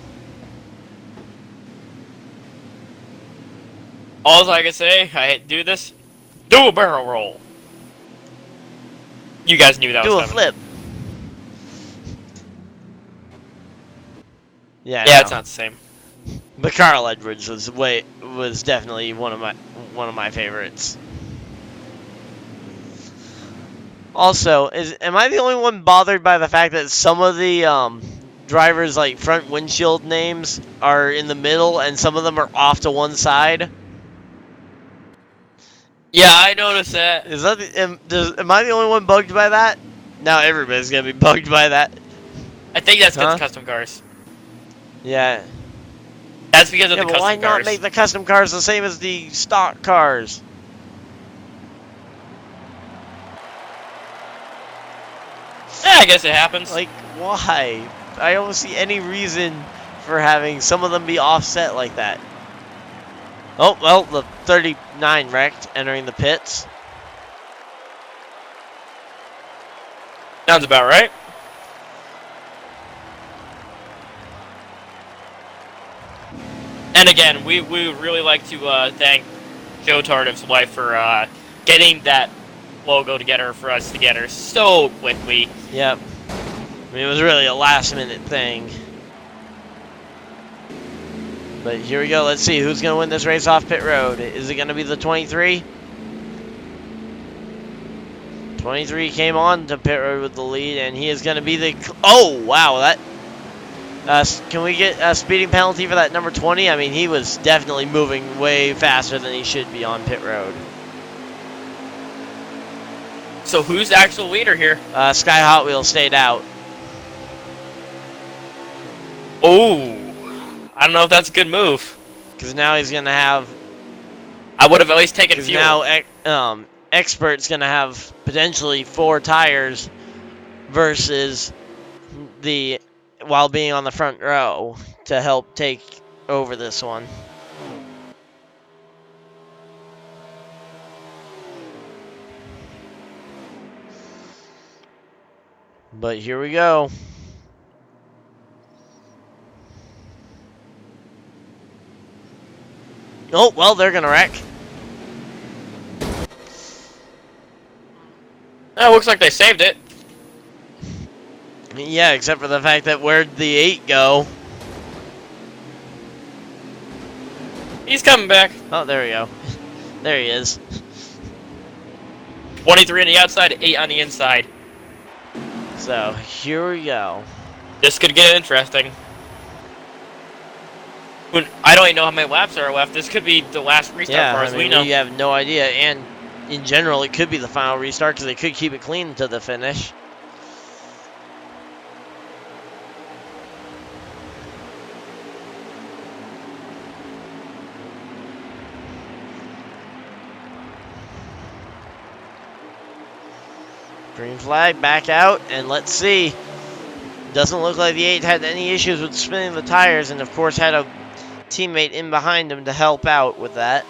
All I can say, I do this, do a barrel roll. You guys knew that was coming. Do a flip. Yeah, yeah, it's not the same. But Carl Edwards was definitely one of my favorites. Also, am I the only one bothered by the fact that some of the drivers' like front windshield names are in the middle and some of them are off to one side? Yeah, I noticed that. Is that am I the only one bugged by that? Now everybody's gonna be bugged by that. I think that's because of custom cars. Yeah. That's because of the custom cars. cars. Why not make the custom cars the same as the stock cars? Yeah, I guess it happens. Like, why? I don't see any reason for having some of them be offset like that. Oh, well, the 39 wrecked, entering the pits. Sounds about right. And again, we would really like to thank Joe Tardif's wife for getting that logo together for us together so quickly. Yep. I mean, it was really a last-minute thing. But here we go. Let's see who's going to win this race off pit road. Is it going to be the 23? 23 came on to pit road with the lead, and he is going to be the... Oh, wow. That... can we get a speeding penalty for that number 20? I mean, he was definitely moving way faster than he should be on pit road. So who's the actual leader here? Sky Hot Wheels stayed out. Oh, I don't know if that's a good move. Because now he's going to have... I would have at least taken fuel. Now, Expert's going to have potentially 4 tires versus the... while being on the front row to help take over this one. But here we go. Oh, well, they're going to wreck. Oh, looks like they saved it. Yeah, except for the fact that where'd the 8 go? He's coming back. Oh, there we go. There he is. 23 on the outside, 8 on the inside. So, here we go. This could get interesting. I don't even know how many laps are left. This could be the last restart Yeah, as far as I mean, we know. we have no idea. And in general, it could be the final restart because they could keep it clean to the finish. Green flag, back out, and let's see. Doesn't look like the 8 had any issues with spinning the tires, and of course had a teammate in behind him to help out with that.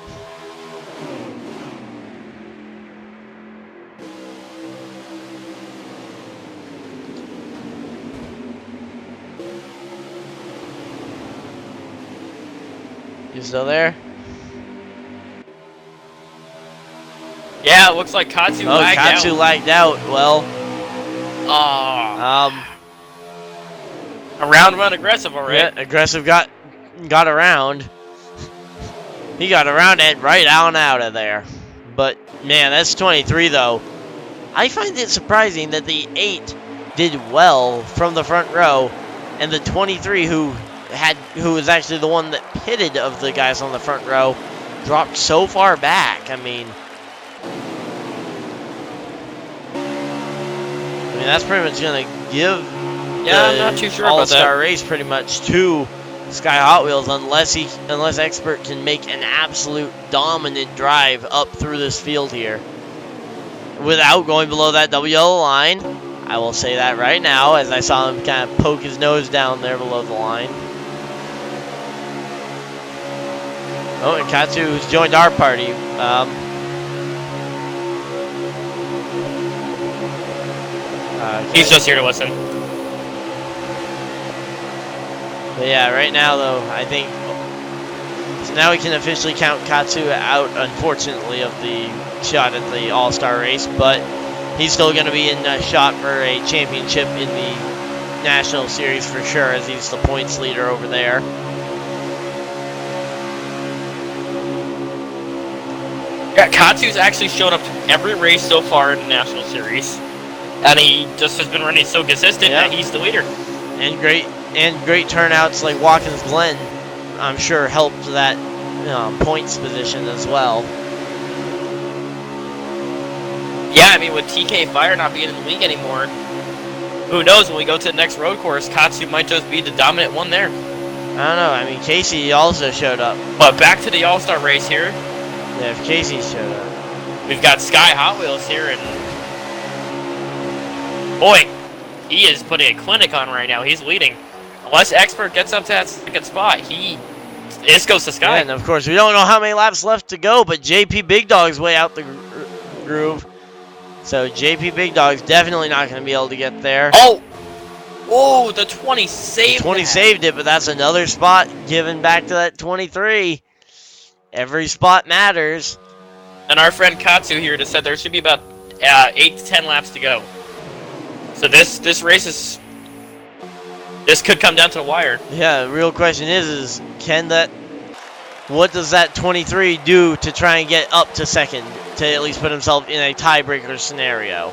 You still there? Yeah, it looks like Katsu lagged out. Katsu lagged out. Well, a round run aggressive already. yeah, aggressive got around. He got around it right on out of there. But man, that's 23 though. I find it surprising that the 8 did well from the front row, and the 23 who was actually the one that pitted of the guys on the front row dropped so far back. I mean, that's pretty much going to give I'm not too sure about All-Star that. race pretty much to Sky Hot Wheels unless Expert can make an absolute dominant drive up through this field here without going below that double yellow line. I will say that right now as I saw him kind of poke his nose down there below the line. Oh, and Katsu's joined our party. He's just here to listen. But yeah, right now though, I think so now we can officially count Katsu out, unfortunately, of the shot at the All-Star race, but he's still going to be in a shot for a championship in the National Series for sure, as he's the points leader over there. Yeah, Katsu's actually shown up to every race so far in the National Series. And he just has been running so consistent that he's the leader. And great turnouts like Watkins Glen, I'm sure, helped that points position as well. Yeah, I mean, with TK Fire not being in the league anymore, who knows, when we go to the next road course, Katsu might just be the dominant one there. I don't know. I mean, Casey also showed up. But back to the All-Star race here. Yeah, if Casey showed up. We've got Sky Hot Wheels here, and boy, he is putting a clinic on right now. He's leading. Unless Expert gets up to that second spot, this goes to Sky. Yeah, and of course, we don't know how many laps left to go, but JP Big Dog's way out the groove. So JP Big Dog's definitely not going to be able to get there. Oh, the 20 saved 20 saved it, but that's another spot given back to that 23. Every spot matters. And our friend Katsu here just said there should be about 8 to 10 laps to go. So this race is... This could come down to the wire. Yeah, the real question is can that... What does that 23 do to try and get up to second, to at least put himself in a tiebreaker scenario?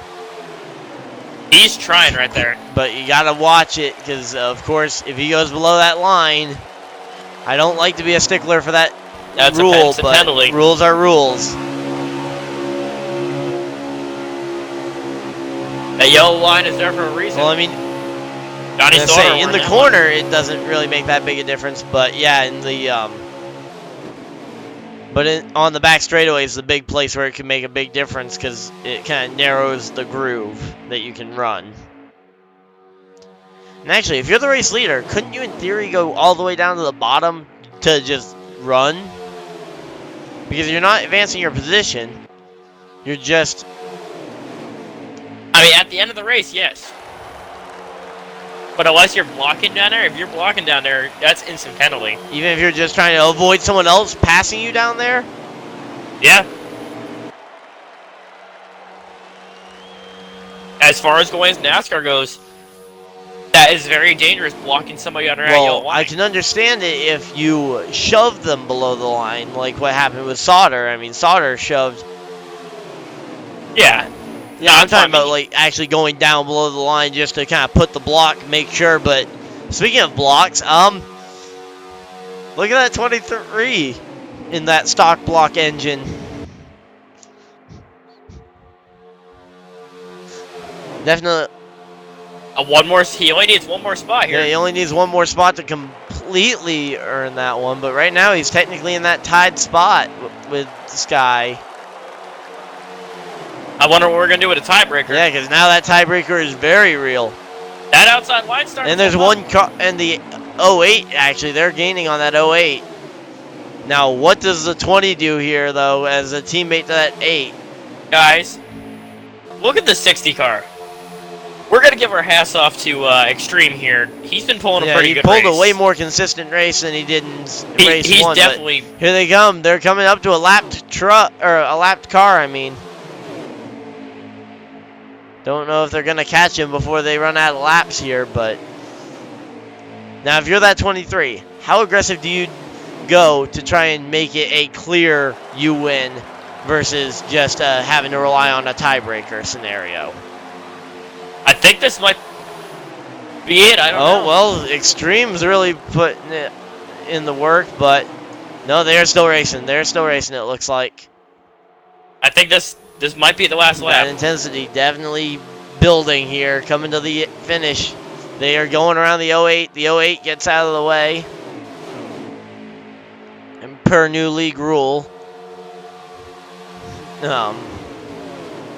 He's trying right there. But you gotta watch it, because of course, if he goes below that line, I don't like to be a stickler for that rule, but penalty. Rules are rules. That yellow line is there for a reason. Well, I mean, in the corner, it doesn't really make that big a difference, but yeah, in the on the back straightaway is the big place where it can make a big difference, because it kind of narrows the groove that you can run. And actually, if you're the race leader, couldn't you in theory go all the way down to the bottom to just run? Because you're not advancing your position, you're just... I mean, at the end of the race, yes. But unless you're blocking down there, if you're blocking down there, that's instant penalty. Even if you're just trying to avoid someone else passing you down there? Yeah. As far as going as NASCAR goes, that is very dangerous, blocking somebody under that yellow line. I can understand it if you shove them below the line, like what happened with Sauter. I mean, Sauter shoved... Yeah. Yeah, I'm talking about like actually going down below the line just to kind of put the block, make sure. But speaking of blocks, look at that 23 in that stock block engine. Definitely. He only needs one more spot here. Yeah, he only needs one more spot to completely earn that one. But right now he's technically in that tied spot with Sky. I wonder what we're going to do with a tiebreaker. Yeah, because now that tiebreaker is very real. That outside line starts. And there's one car, and the 08, actually, they're gaining on that 08. Now, what does the 20 do here, though, as a teammate to that 8? Guys, look at the 60 car. We're going to give our hats off to Extreme here. He's been pulling a pretty good race. He pulled a way more consistent race than he did in race he's 1. Definitely. Here they come. They're coming up to a lapped truck, or a lapped car, I mean. Don't know if they're going to catch him before they run out of laps here, but... Now, if you're that 23, how aggressive do you go to try and make it a clear you win versus just having to rely on a tiebreaker scenario? I think this might be it. I don't know. Oh, well, Extreme's really putting it in the work, but... No, they're still racing. They're still racing, it looks like. I think this might be the last lap. That intensity definitely building here, coming to the finish. They are going around the 08. The 08 gets out of the way. And per new league rule.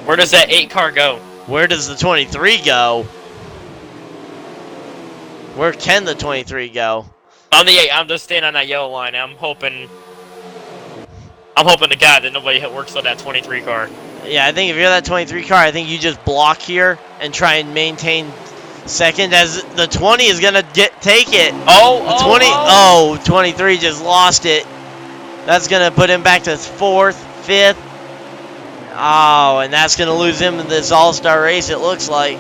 Where does that 8 car go? Where does the 23 go? Where can the 23 go? On the 8, I'm just staying on that yellow line. I'm hoping to God that nobody works on that 23 car. Yeah, I think if you're that 23 car, I think you just block here and try and maintain second, as the 20 is going to take it. Oh, 23 just lost it. That's going to put him back to 4th, 5th. Oh, and that's going to lose him in this all-star race, it looks like.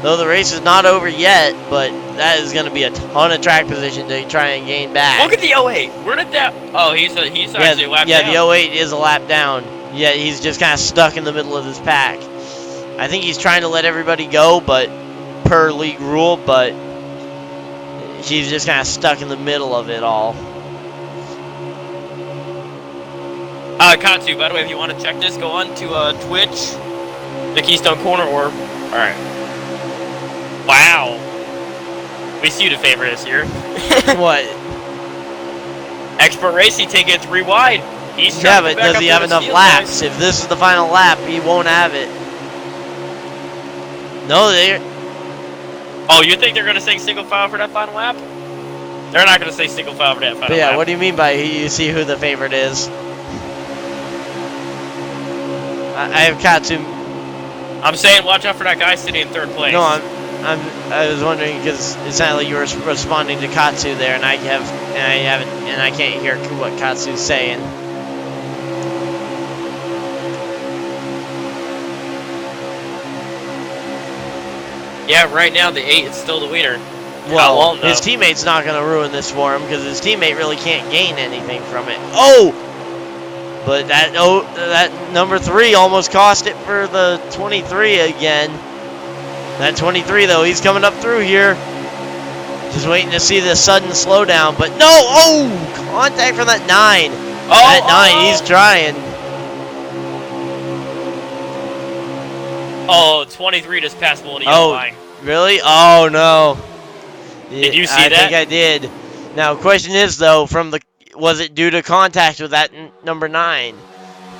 Though the race is not over yet, but that is going to be a ton of track position to try and gain back. Look at the 08. Where did that... Oh, he's actually a lap down. Yeah, the 08 is a lap down. Yeah, he's just kind of stuck in the middle of his pack. I think he's trying to let everybody go, but per league rule, but he's just kind of stuck in the middle of it all. Katsu, by the way, if you want to check this, go on to Twitch, the Keystone Corner, or... Alright. Wow. We see you the favor this year. What? Expert Racing taking it 3 wide. Yeah, but does he have enough laps? If this is the final lap, he won't have it. No, they're... Oh, you think they're going to say single file for that final lap? They're not going to say single file for that final lap. Yeah, what do you mean by you see who the favorite is? I have Katsu. I'm saying watch out for that guy sitting in 3rd place. No, I was wondering because it sounded like you were responding to Katsu there, and I can't hear what Katsu's saying. Yeah, right now the 8 is still the leader. Well, long, his though? teammate's not going to ruin this for him because his teammate really can't gain anything from it. Oh! But that number 3 almost cost it for the 23 again. That 23, though, he's coming up through here. Just waiting to see the sudden slowdown. But no! Oh! Contact from that 9. That 9, he's trying. Oh, 23 just passed below the yellow line. Really? Oh, no. Did you see that? I think I did. Now, question is, though, was it due to contact with that number 9?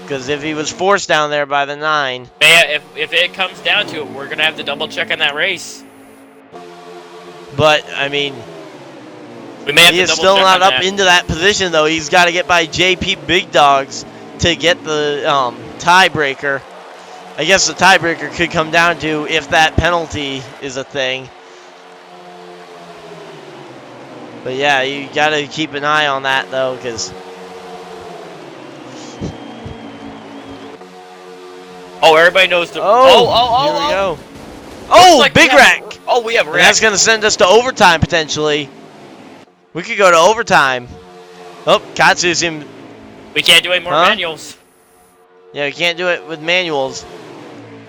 Because if he was forced down there by the 9. Yeah, if it comes down to it, we're going to have to double check on that race. But, I mean, we may have he to is double still check not on up that. into that position, though. He's got to get by JP Big Dogs to get the tiebreaker. I guess the tiebreaker could come down to if that penalty is a thing. But yeah, you got to keep an eye on that, though, because... Oh, everybody knows the... Here we go. Oh, Like big rack! We have a rack. That's going to send us to overtime, potentially. We could go to overtime. Oh, Katsu's in... We can't do any more manuals. Yeah, we can't do it with manuals.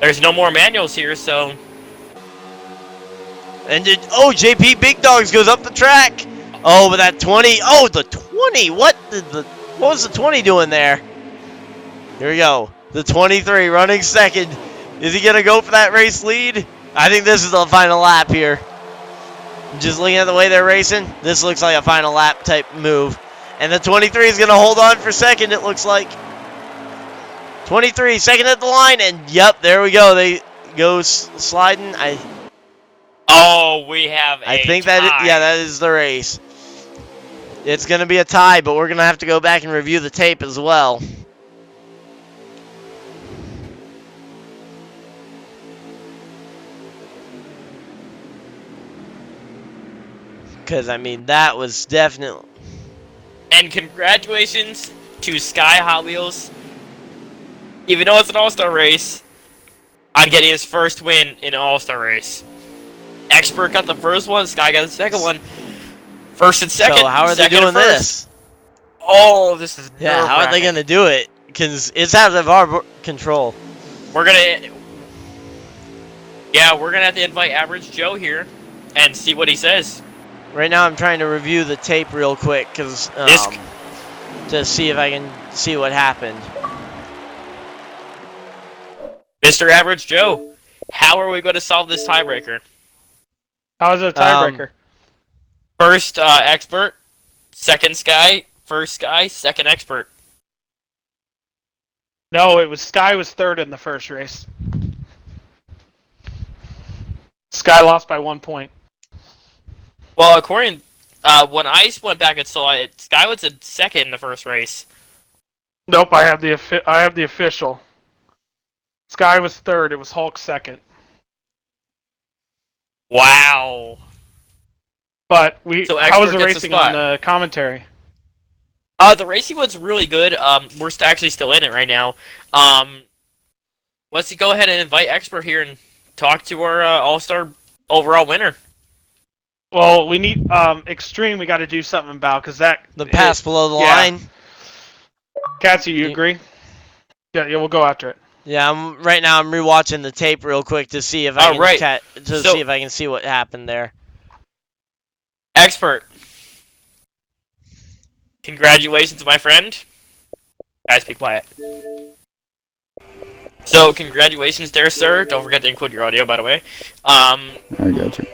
There's no more manuals here, so... And JP Big Dogs goes up the track. Oh, but that 20. Oh, the 20. What was the 20 doing there? Here we go. The 23 running second. Is he going to go for that race lead? I think this is the final lap here. Just looking at the way they're racing, this looks like a final lap type move. And the 23 is going to hold on for second, it looks like. 23, second at the line, and yep, there we go. They go sliding. Oh, we have a think tie. that is the race. It's going to be a tie, but we're going to have to go back and review the tape as well. Because, I mean, that was definitely... And congratulations to Sky Hot Wheels. Even though it's an all-star race, on getting his first win in an all-star race. Expert got the first one, Sky got the second one. First and second. So how are they doing this? Oh, this is Yeah, how are they going to do it? Because it's out of our control. We're going to... Yeah, we're going to have to invite Average Joe here and see what he says. Right now I'm trying to review the tape real quick because to see if I can see what happened. Mr. Average Joe, how are we going to solve this tiebreaker? How is it a tiebreaker? First expert, second Sky, first Sky, second expert. No, Sky was third in the first race. Sky lost by 1 point. Well, according when I went back and saw it, Sky was in second in the first race. Nope, I have the official. Sky was third. It was Hulk second. Wow. But So how was the expert gets a racing spot. on the commentary? The racing was really good. We're actually still in it right now. Let's go ahead and invite expert here and talk to our all-star overall winner. Well, we need extreme. We got to do something about because The pass below the line. Katsu, you agree? Yeah, we'll go after it. Yeah, right now I'm rewatching the tape real quick to see if I can see if I can see what happened there. Expert. Congratulations, my friend. Guys, be quiet. So, congratulations there, sir. Don't forget to include your audio, by the way. I got you.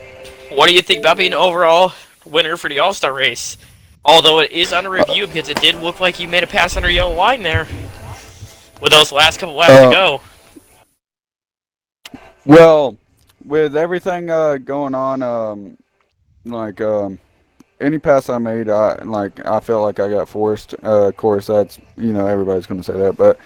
What do you think about being an overall winner for the All-Star race? Although it is under review because it did look like you made a pass under yellow line there. With those last couple laps to go. Well, with everything going on, any pass I made, I felt like I got forced. Of course, that's everybody's going to say that, but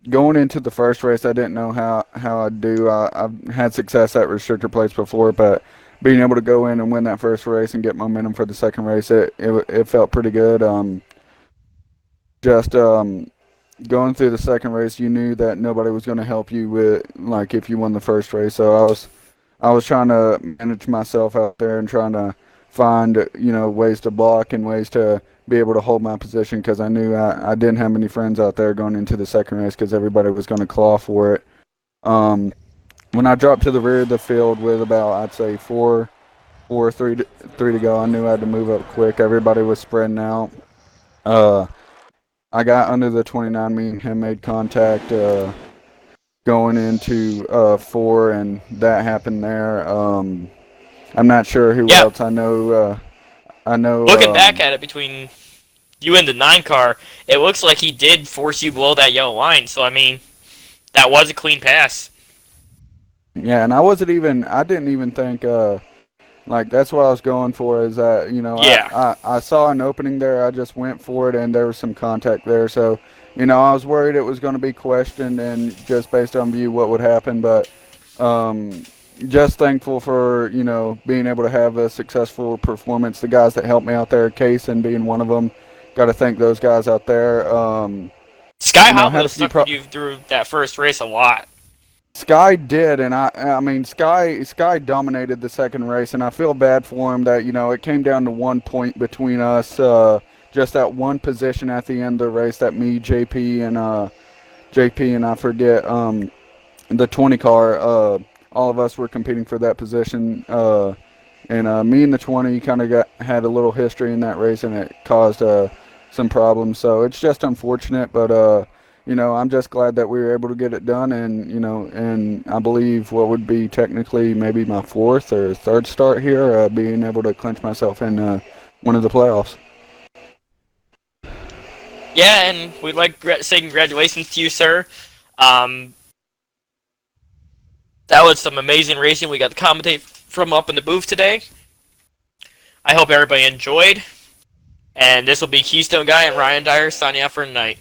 going into the first race, I didn't know how I'd do. I've had success at restrictor plates before, but being able to go in and win that first race and get momentum for the second race, it felt pretty good. going through the second race, you knew that nobody was going to help you with like if you won the first race. So I was trying to manage myself out there and trying to find ways to block and ways to be able to hold my position because I knew I didn't have many friends out there going into the second race because everybody was going to claw for it. When I dropped to the rear of the field with about I'd say three to go, I knew I had to move up quick. Everybody was spreading out. I got under the 29. Me and him made contact going into 4, and that happened there. I'm not sure who Yeah. else. I know. Looking back at it between you and the 9 car, it looks like he did force you below that yellow line. So, I mean, that was a clean pass. Yeah, and I didn't even think. Like that's what I was going for. Is that Yeah. I saw an opening there. I just went for it, and there was some contact there. So I was worried it was going to be questioned, and just based on view what would happen. But just thankful for being able to have a successful performance. The guys that helped me out there, Case and being one of them, got to thank those guys out there. Sky had Hot a was few stuck with you through that first race a lot. Sky did, and I mean Sky dominated the second race, and I feel bad for him that it came down to 1 point between us, just that one position at the end of the race that me, JP and I forget the 20 car, all of us were competing for that position, and me and the 20 kind of had a little history in that race, and it caused some problems. So it's just unfortunate, but. I'm just glad that we were able to get it done, and I believe what would be technically maybe my 4th or 3rd start here, being able to clinch myself in one of the playoffs. Yeah, and we'd like to say congratulations to you, sir. That was some amazing racing. We got to commentate from up in the booth today. I hope everybody enjoyed. And this will be Keystone Guy and Ryan Dyer signing out for tonight.